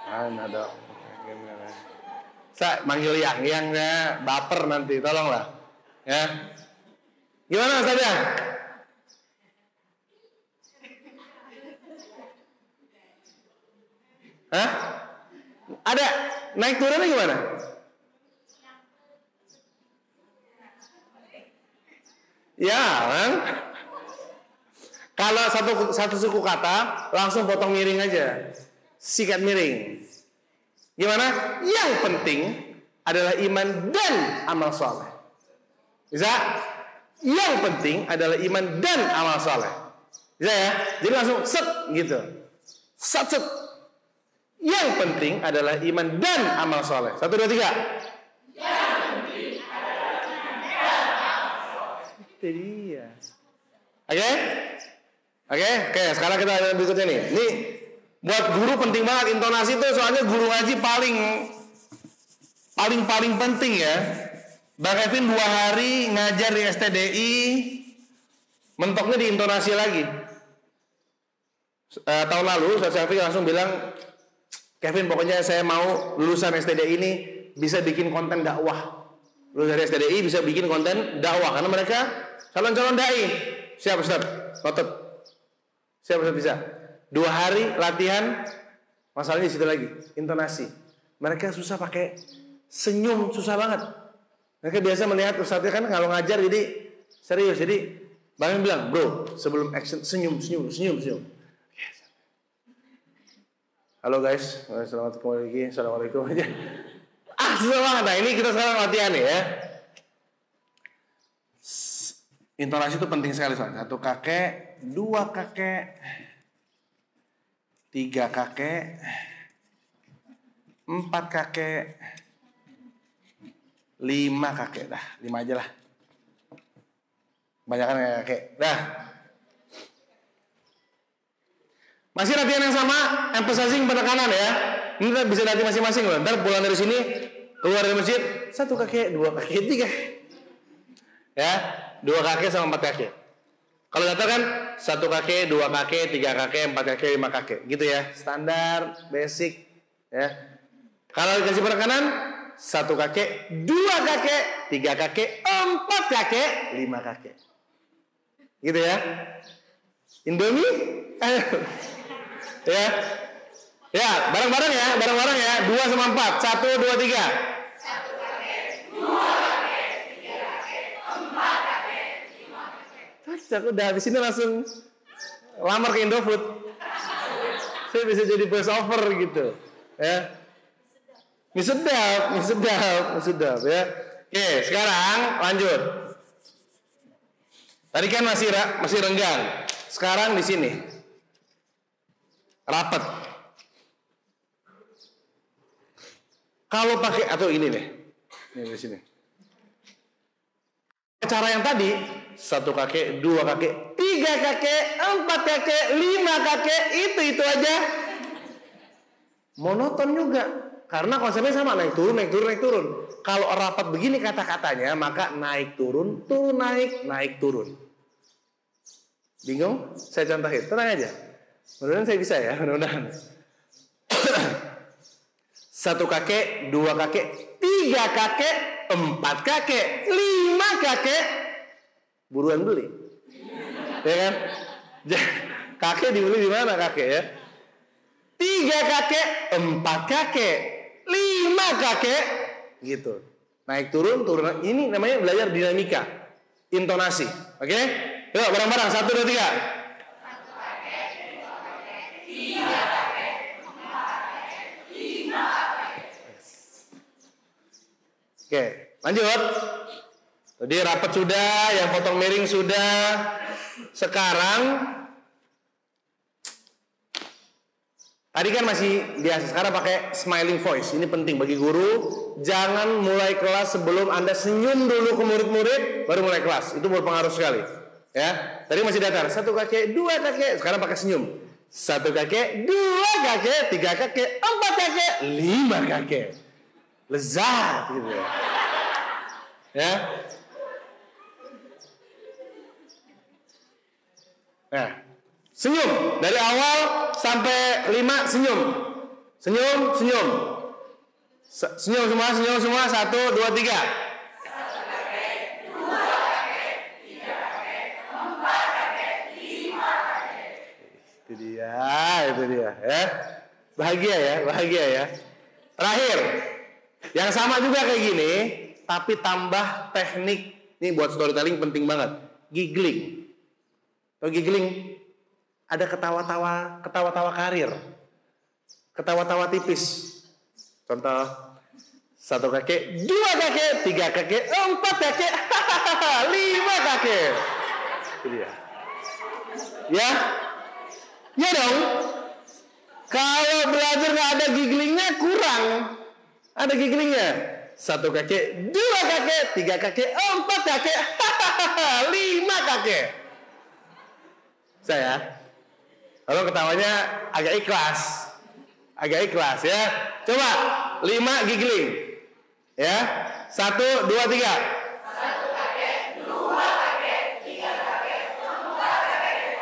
Ada. Saya manggil yang baper nanti. Tolonglah. Ya. Gimana Ustaz ya? Hah? Ada naik turunnya gimana? Ya, kan? Kalau satu suku kata langsung potong miring aja, sikat miring. Gimana? Yang penting adalah iman dan amal soleh. Bisa? Yang penting adalah iman dan amal soleh. Bisa ya? Jadi langsung set gitu, set. Yang penting adalah iman dan amal soleh. 1, 2, 3. Yang penting adalah iman dan amal soleh. Itu dia. Oke. Sekarang kita ada berikutnya nih. Ini buat guru penting banget intonasi itu, soalnya guru ngaji paling penting ya. Bang Kevin 2 hari ngajar di STDI, mentoknya di intonasi lagi. Tahun lalu Ustaz Syafiq langsung bilang, Kevin pokoknya saya mau lulusan STDI ini bisa bikin konten dakwah. Lulusan dari STDI bisa bikin konten dakwah karena mereka calon-calon dai. Siap Ustaz? Notet. Siap Ustaz bisa. 2 hari latihan, masalahnya di situ lagi, intonasi. Mereka susah pakai senyum, susah banget. Mereka biasa melihat Ustaznya kan kalau ngajar jadi serius. Jadi Bang bilang, bro, sebelum action senyum. Halo guys, selamat kembali lagi. Assalamualaikum aja. Susah banget. Nah ini kita sekarang latihan nih ya. Intonasi itu penting sekali soalnya. 1 kakek, 2 kakek, 3 kakek, 4 kakek, 5 kakek. Dah 5 aja lah. Banyakan kakek. Dah. Masih latihan yang sama, emphasizing penekanan ya. Ini bisa latih masing-masing loh. Ntar pulang dari sini, keluar dari masjid, 1 kakek, 2 kakek, 3. Ya, 2 kakek sama 4 kakek. Kalau data kan 1 kakek, 2 kakek, 3 kakek, 4 kakek, 5 kakek. Gitu ya, standar, basic. Ya. Kalau dikasih penekanan, 1 kakek, 2 kakek, 3 kakek, 4 kakek, 5 kakek. Gitu ya. Indomie? Ya. Ya, bareng-bareng ya. 2 sama 4. 1, 2, 3. 1 kakek, 2 kakek, 3 kakek, 4 kakek, 5 kakek. Aku udah habis ini langsung lamar ke Indofood. Saya bisa jadi voice over gitu. Ya. Mie sedap ya. Oke, sekarang lanjut. Tadi kan masih renggang. Sekarang di sini. Rapat. Kalau pakai atau ini nih. Ini di sini. Cara yang tadi 1 kakek, 2 kakek, 3 kakek, 4 kakek, 5 kakek, itu aja monoton juga. Karena konsepnya sama, naik turun. Kalau rapat begini kata-katanya, maka naik turun, naik turun. Bingung? Saya contohin, tenang aja. Mudah-mudahan saya bisa ya, mudah-mudahan. 1 kakek, 2 kakek, 3 kakek, 4 kakek, 5 kakek, buruan beli. Ya kan? Kakek dibeli di mana kakek ya? 3 kakek, 4 kakek, 5 kakek, gitu. Naik turun. Ini namanya belajar dinamika, intonasi. Oke? Yuk bareng-barang 1, 2, 3. Oke, lanjut. Tadi rapat sudah, yang potong miring sudah. Sekarang tadi kan masih biasa, sekarang pakai smiling voice. Ini penting bagi guru. Jangan mulai kelas sebelum Anda senyum dulu ke murid-murid, baru mulai kelas. Itu berpengaruh sekali. Ya, tadi masih datar. 1 kakek, 2 kakek. Sekarang pakai senyum. 1 kakek, 2 kakek, 3 kakek, 4 kakek, 5 kakek. Lezat gitu ya. Ya. Nah, senyum dari awal sampai 5 senyum. Senyum, senyum. Senyum semua, senyum semua. 1, 2, 3. 1 kakek, 2 kakek, 3 kakek, 4 kakek, 5 kakek. Itu dia ya. Bahagia ya, bahagia ya. Terakhir, yang sama juga kayak gini, tapi tambah teknik. Ini buat storytelling penting banget. Giggling. Atau giggling, ada ketawa-tawa karir, ketawa-tawa tipis. Contoh, 1 kakek, 2 kakek, 3 kakek, 4 kakek, 5 kakek. Itu dia. Ya, ya dong. Kalau belajar nggak ada gigglingnya kurang. Ada gigglingnya. 1 kakek, 2 kakek, 3 kakek, 4 kakek, 5 kakek. Saya, kalau ketawanya agak ikhlas ya. Coba 5 giggling, ya. 1, 2, 3. 1 kakek, 2 kakek, 3 kakek, 4 kakek.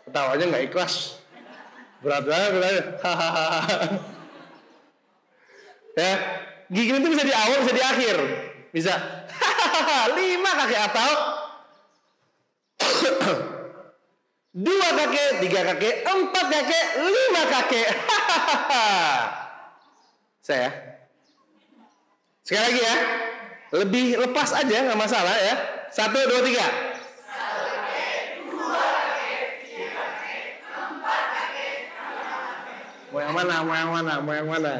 Ketawanya nggak ikhlas, berat banget. Ya, giggling itu bisa di awal, bisa di akhir, bisa. 5 kakek atau 2 kakek, 3 kakek, 4 kakek, 5 kakek. Saya. Sekali lagi ya. Lebih lepas aja, nggak masalah ya. 1, 2, 3. 1 kakek, 2 kakek, 3 kakek, 4 kakek, 5 kakek. Mau yang mana? Mau yang mana? Mau yang mana?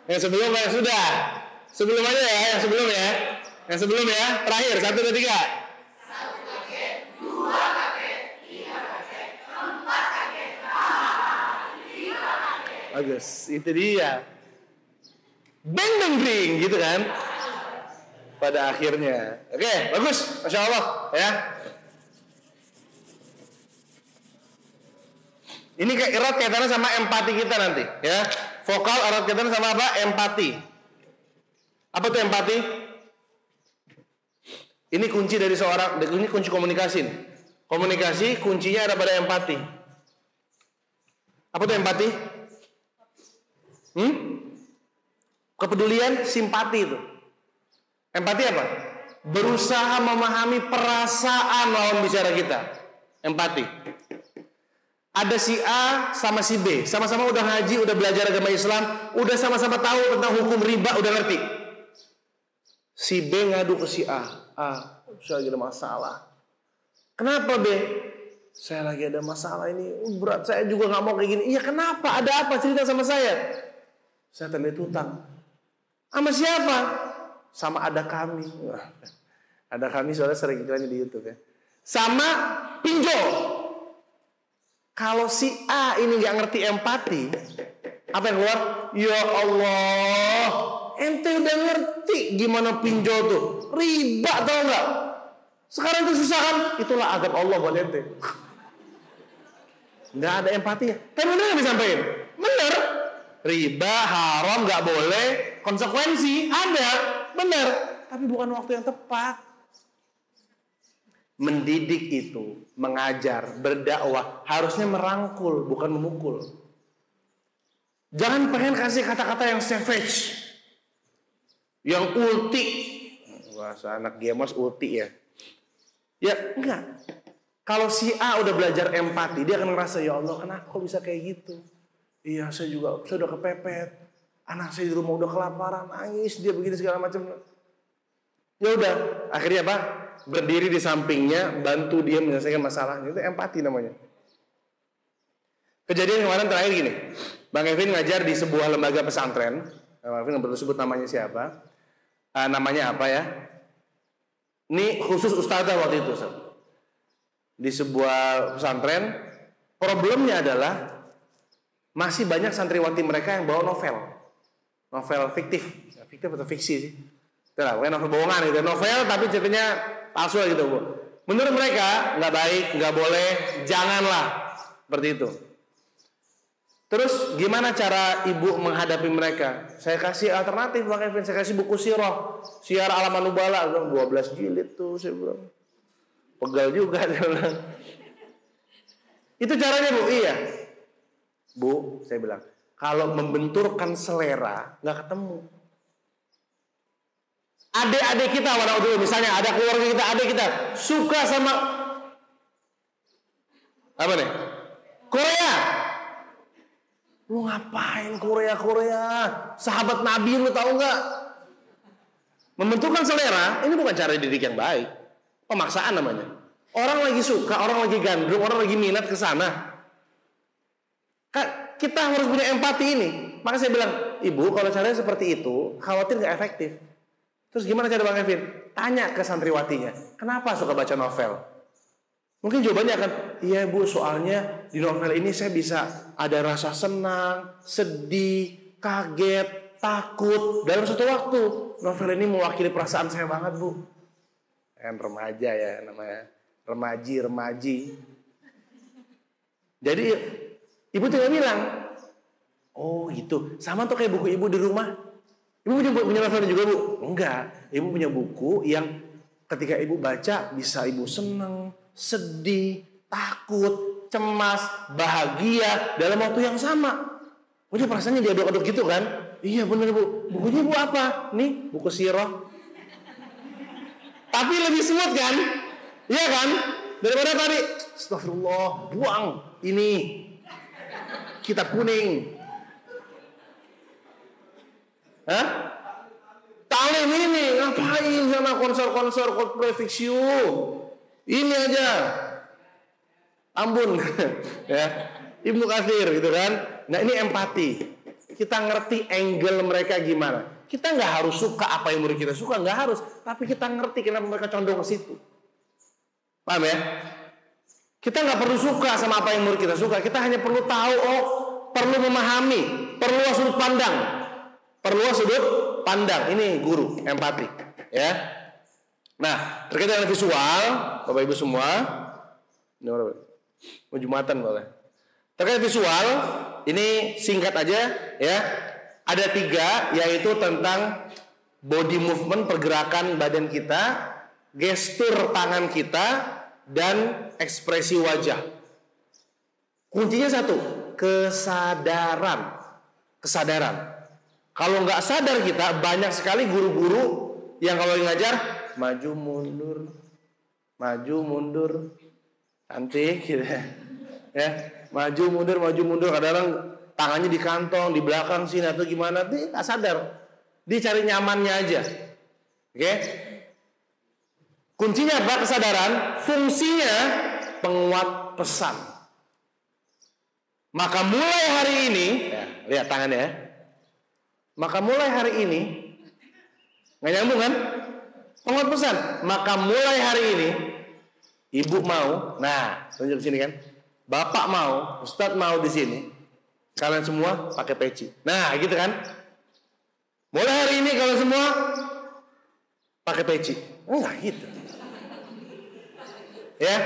Yang sebelum yang sudah. Sebelum aja ya, yang sebelum ya. Yang sebelum ya. Terakhir 1, 2, 3. Bagus, itu dia. Beng beng beng gitu kan. Pada akhirnya. Oke, bagus. Masya Allah ya. Ini erat kaitannya sama empati kita nanti ya. Vokal erat kaitannya sama apa? Empati. Apa tuh empati? Ini kunci dari seorang, ini kunci komunikasi. Komunikasi kuncinya ada pada empati. Apa tuh empati? Kepedulian, simpati itu. Empati apa? Berusaha memahami perasaan lawan bicara kita. Empati. Ada si A sama si B, sama-sama udah ngaji, udah belajar agama Islam, udah sama-sama tahu tentang hukum riba, udah ngerti. Si B ngadu ke si A, saya lagi ada masalah. Kenapa B? Saya lagi ada masalah ini, berat, saya juga nggak mau kayak gini. Iya kenapa? Ada apa? Cerita sama saya. Saya terlihat hutang. Sama siapa? Sama ada kami. Ada kami soalnya sering iklannya di YouTube ya. Sama pinjol. Kalau si A ini nggak ngerti empati, apa yang keluar? Ya Allah, ente udah ngerti gimana pinjol tuh, riba tau nggak? Sekarang tuh susah kan? Itulah azab Allah buat ente. Nggak ada empati ya. Tapi bener nggak disampaikan? Bener. Riba haram nggak boleh, konsekuensi ada, bener. Tapi bukan waktu yang tepat. Mendidik itu, mengajar, berdakwah harusnya merangkul, bukan memukul. Jangan pengen kasih kata-kata yang savage, yang ulti. Bahasa anak Gemos ulti ya. Ya enggak. Kalau si A udah belajar empati, dia akan ngerasa ya Allah kenapa kok bisa kayak gitu. Iya saya udah kepepet. Anak saya di rumah udah kelaparan, nangis dia begini segala macam. Ya udah, akhirnya apa? berdiri di sampingnya, bantu dia menyelesaikan masalahnya. Itu empati namanya. Kejadian kemarin terakhir gini, Bang Kevin ngajar di sebuah lembaga pesantren. Bang Kevin nggak perlu sebut namanya siapa, namanya apa ya? Ini khusus ustazah waktu itu, di sebuah pesantren. Problemnya adalah masih banyak santriwati mereka yang bawa novel fiktif atau fiksi sih. Itulah, novel bohongan gitu, novel tapi ceritanya palsu gitu, Bu. Menurut mereka nggak baik, nggak boleh, janganlah seperti itu. Terus gimana cara ibu menghadapi mereka? Saya kasih alternatif, Bang Kevin. Saya kasih buku sirah, Syiar Alaman Nubala, 12 jilid tuh, saya bilang. Pegal juga, saya bilang. Itu caranya, Bu. Iya. Bu, saya bilang, kalau membenturkan selera nggak ketemu. Adik-adik kita, misalnya ada keluarga kita, adik kita suka sama apa nih? Korea. Lu ngapain Korea? Sahabat Nabi lu tahu nggak? Membenturkan selera ini bukan cara dididik yang baik. Pemaksaan namanya. Orang lagi suka, orang lagi gandrung, orang lagi minat ke sana. Kita harus punya empati ini. Maka saya bilang, Ibu kalau caranya seperti itu, khawatir nggak efektif. Terus gimana cara Bang Kevin? Tanya ke santriwatinya, kenapa suka baca novel? Mungkin jawabannya akan, iya Bu, soalnya di novel ini saya bisa ada rasa senang, sedih, kaget, takut dalam satu waktu. Novel ini mewakili perasaan saya banget, Bu. Kan remaja ya namanya, remaji. Jadi ibu tinggal bilang, oh gitu, sama tuh kayak buku ibu di rumah. Ibu punya novel juga, Bu? Enggak, ibu punya buku yang ketika ibu baca bisa ibu senang, sedih, takut, cemas, bahagia dalam waktu yang sama. Punya perasaannya diaduk-aduk gitu kan? Iya bener, Bu. Bukunya Bu apa? Nih buku sirah. Tapi lebih smooth kan? Iya kan? Daripada tadi astagfirullah, buang ini kitab kuning. Hah? Talim ini ngapain sama konser prefixio? Ini aja. Ambun. Ya. Ibnu Katsir gitu kan. Nah, ini empati. Kita ngerti angle mereka gimana. Kita nggak harus suka apa yang murid kita suka, nggak harus. Tapi kita ngerti kenapa mereka condong ke situ. Paham ya? Kita nggak perlu suka sama apa yang murid kita suka. Kita hanya perlu tahu, perlu memahami, perlu sudut pandang. Ini guru empati, ya. Nah, terkait dengan visual, Bapak Ibu semua, ini mau Jumatan boleh. Terkait visual, ini singkat aja, ya. Ada 3, yaitu tentang body movement, pergerakan badan kita, gestur tangan kita, dan ekspresi wajah. Kuncinya 1, kesadaran. Kalau nggak sadar kita, banyak sekali guru-guru yang kalau ngajar maju mundur, cantik gitu ya, maju mundur, kadang tangannya di kantong, di belakang sini atau gimana, dia nggak sadar, dia cari nyamannya aja, oke? Kuncinya apa? Kesadaran. Fungsinya penguat pesan. Maka mulai hari ini, ya, lihat tangannya ya. Maka mulai hari ini, nggak nyambung kan? Penguat pesan. Maka mulai hari ini, ibu mau, nah tunjuk sini kan, bapak mau, ustadz mau di sini, kalian semua pakai peci. Nah gitu kan? Mulai hari ini kalian semua pakai peci. Enggak gitu. Ya,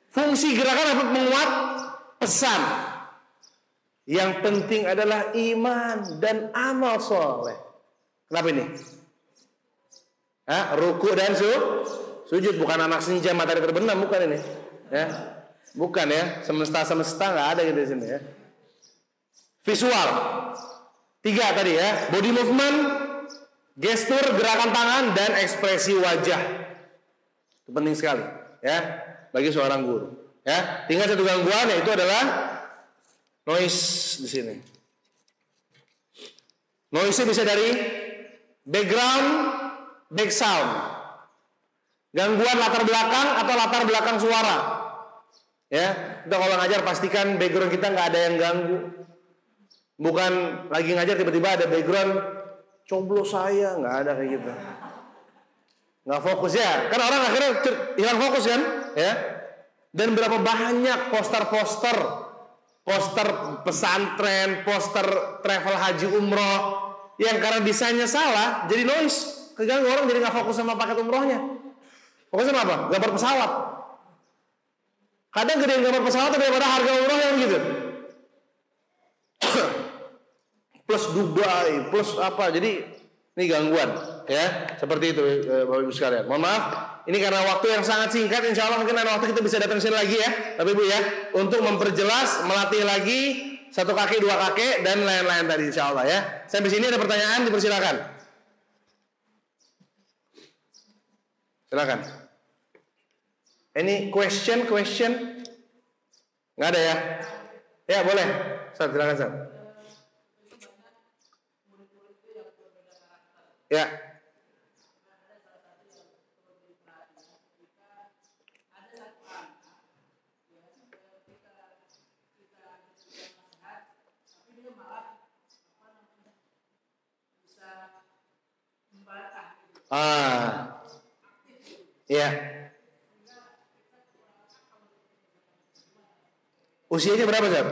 fungsi gerakan apa? Menguat pesan. Yang penting adalah iman dan amal soleh. Kenapa ini? Ruku dan sujud, bukan anak senja matahari terbenam, bukan ini. Ya, bukan ya, semesta nggak ada gitu di sini ya. Visual 3 tadi ya, body movement, gestur, gerakan tangan, dan ekspresi wajah. Itu penting sekali ya bagi seorang guru. Ya, tinggal satu gangguan, yaitu adalah noise di sini. Noise bisa dari background, back sound. Gangguan latar belakang atau latar belakang suara. Ya, kita kalau ngajar pastikan background kita nggak ada yang ganggu. Bukan lagi ngajar tiba-tiba ada background coblos saya, nggak ada kayak gitu. Nggak fokus ya, kan orang akhirnya hilang fokus kan, ya. Dan berapa banyak poster pesantren, poster travel haji umroh yang karena desainnya salah jadi noise, keganggu orang jadi nggak fokus sama paket umrohnya. Fokus sama apa? Gambar pesawat. Kadang gedein gambar pesawat daripada harga umroh yang gitu. Plus Dubai, plus apa? Jadi ini gangguan, ya. Seperti itu, Bapak Ibu sekalian. Mohon maaf, ini karena waktu yang sangat singkat. Insya Allah mungkin ada waktu kita bisa datang sini lagi ya, Bapak Ibu ya, untuk memperjelas, melatih lagi 1 kaki, 2 kaki, dan lain-lain tadi Insya Allah ya. Sampai sini ada pertanyaan, dipersilakan. Silakan. Any question? Nggak ada ya? Ya boleh. Ustaz, silakan Ustaz. Ya. Ya. Usianya berapa, Zat?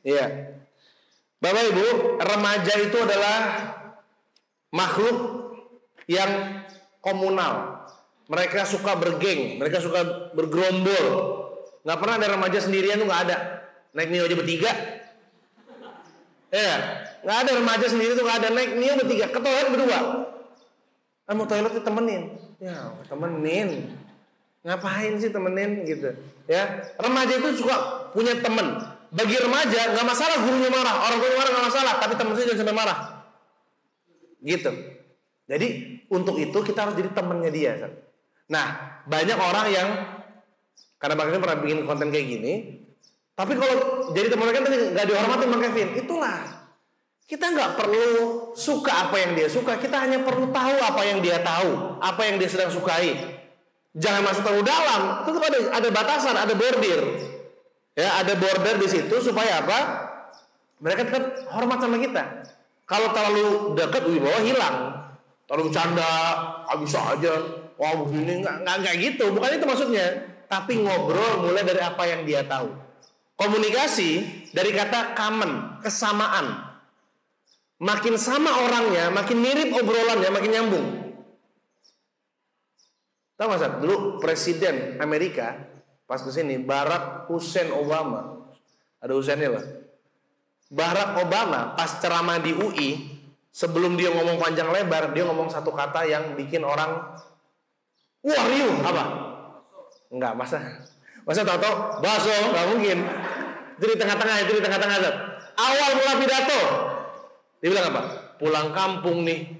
Iya. Bapak Ibu, remaja itu adalah makhluk yang komunal. Mereka suka bergeng, mereka suka bergerombol. Nggak pernah ada remaja sendirian tuh, nggak ada. Naik Nio aja bertiga. Ya, nggak ada remaja sendiri tuh, nggak ada. Naik Nio bertiga, ke toilet berdua. Mau toilet temenin, ya temenin. Ngapain sih temenin gitu? Ya, remaja itu suka punya temen. Bagi remaja nggak masalah gurunya marah, orang tuanya marah nggak masalah, tapi temennya jangan sampai marah. Gitu. Jadi untuk itu kita harus jadi temennya dia. Nah, banyak orang yang karena Bang Kevin pernah bikin konten kayak gini, tapi kalau jadi teman mereka tadi nggak dihormatin Bang Kevin, itulah kita nggak perlu suka apa yang dia suka, kita hanya perlu tahu apa yang dia tahu, apa yang dia sedang sukai. Jangan masuk terlalu dalam, tetap ada batasan, ada border. Ya, ada border di situ supaya apa? Mereka tetap hormat sama kita. Kalau terlalu dekat, wibawa hilang. Terlalu canda, bisa aja. Wah begini, nggak gitu. Bukan itu maksudnya. Tapi ngobrol mulai dari apa yang dia tahu. Komunikasi dari kata common, kesamaan. Makin sama orangnya, makin mirip obrolannya, makin nyambung. Tahu nggak, Sat? Dulu Presiden Amerika pas kesini, Barack Hussein Obama, ada Husseinnya lah. Barack Obama pas ceramah di UI, sebelum dia ngomong panjang lebar, dia ngomong satu kata yang bikin orang, wah riuh, apa? Enggak, masa tahu-tahu bakso, nggak mungkin. Itu di tengah-tengah, Sat. Awal mula pidato, dia bilang apa? Pulang kampung nih.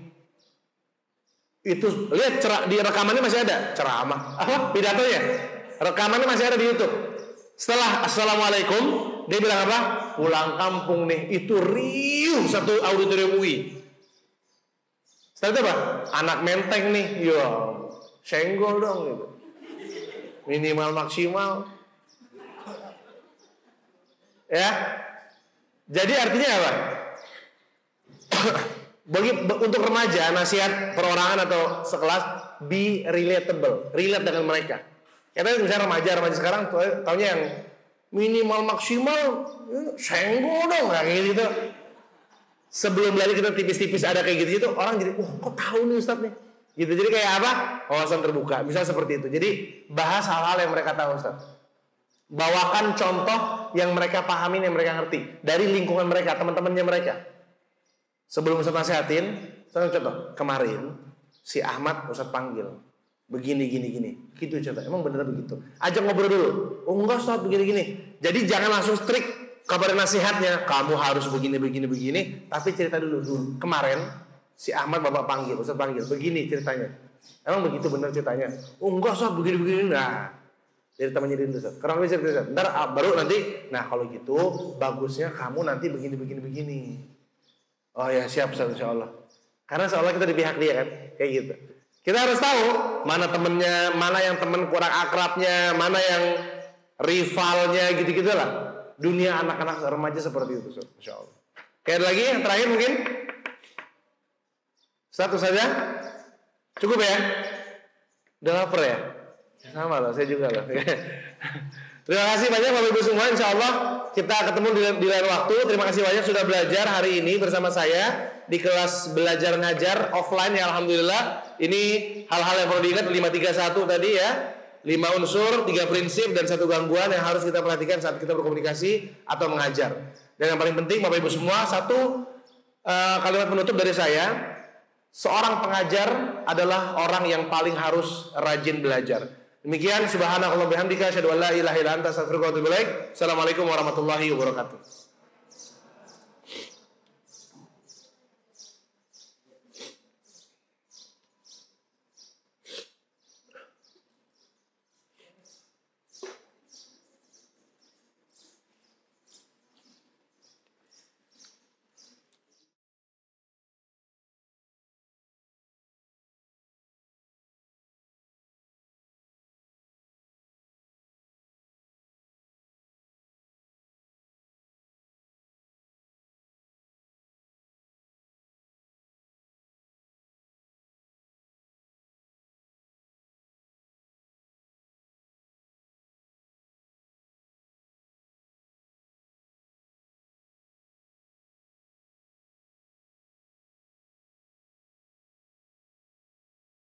Itu lihat di rekamannya masih ada ceramah, apa pidatonya? Rekamannya masih ada di YouTube. Setelah Assalamualaikum, dia bilang apa? Pulang kampung nih. Itu riuh satu auditorium UI. Setelah itu apa? Anak menteng nih, ya senggol dong gitu. Minimal maksimal. Ya. Jadi artinya apa? Untuk remaja, nasihat perorangan atau sekelas, be relatable, relate dengan mereka. Karena misalnya remaja sekarang taunya yang minimal maksimal, senggol dong kayak gitu. Sebelum belajar kita tipis-tipis ada kayak gitu, orang jadi, kok tahu nih Ustadz nih. Gitu. Jadi kayak apa? Wawasan terbuka, bisa seperti itu. Jadi bahas hal-hal yang mereka tahu, Ustadz. Bawakan contoh yang mereka pahamin, yang mereka ngerti dari lingkungan mereka, teman-temannya mereka. Sebelum Ustadz nasihatin, contoh kemarin si Ahmad Ustadz panggil begini gini gitu, contoh emang bener begitu, ajak ngobrol dulu. Oh enggak Ustadz begini. Jadi jangan langsung strict kabar nasihatnya, kamu harus begini, tapi cerita dulu. Kemarin si Ahmad bapak panggil, Ustadz panggil begini ceritanya, emang begitu bener ceritanya? Oh enggak Ustadz begini. Nah dari temannya dulu Ustadz, kenapa bisa cerita? Ntar baru nanti, nah kalau gitu bagusnya kamu nanti begini. Oh ya siap Ustaz, insya Allah. Karena seolah kita di pihak dia kan, kayak gitu. Kita harus tahu mana temennya, mana yang temen kurang akrabnya, mana yang rivalnya, gitu-gitu lah. Dunia anak-anak remaja seperti itu, Masya Allah. Kayak lagi yang terakhir mungkin satu saja, cukup ya? Udah lapar ya? Sama loh, saya juga loh. Terima kasih banyak Bapak Ibu semua. Insya Allah kita ketemu di lain waktu. Terima kasih banyak sudah belajar hari ini bersama saya di kelas belajar ngajar offline ya. Alhamdulillah. Ini hal-hal yang perlu diingat 531 tadi ya. 5 unsur, 3 prinsip dan 1 gangguan yang harus kita perhatikan saat kita berkomunikasi atau mengajar. Dan yang paling penting Bapak Ibu semua, satu kalimat penutup dari saya. Seorang pengajar adalah orang yang paling harus rajin belajar. Demikian subhanakallah bihamdika asyhadu an la ilaha illa anta astaghfiruka wa atubu ilaik. Assalamualaikum warahmatullahi wabarakatuh.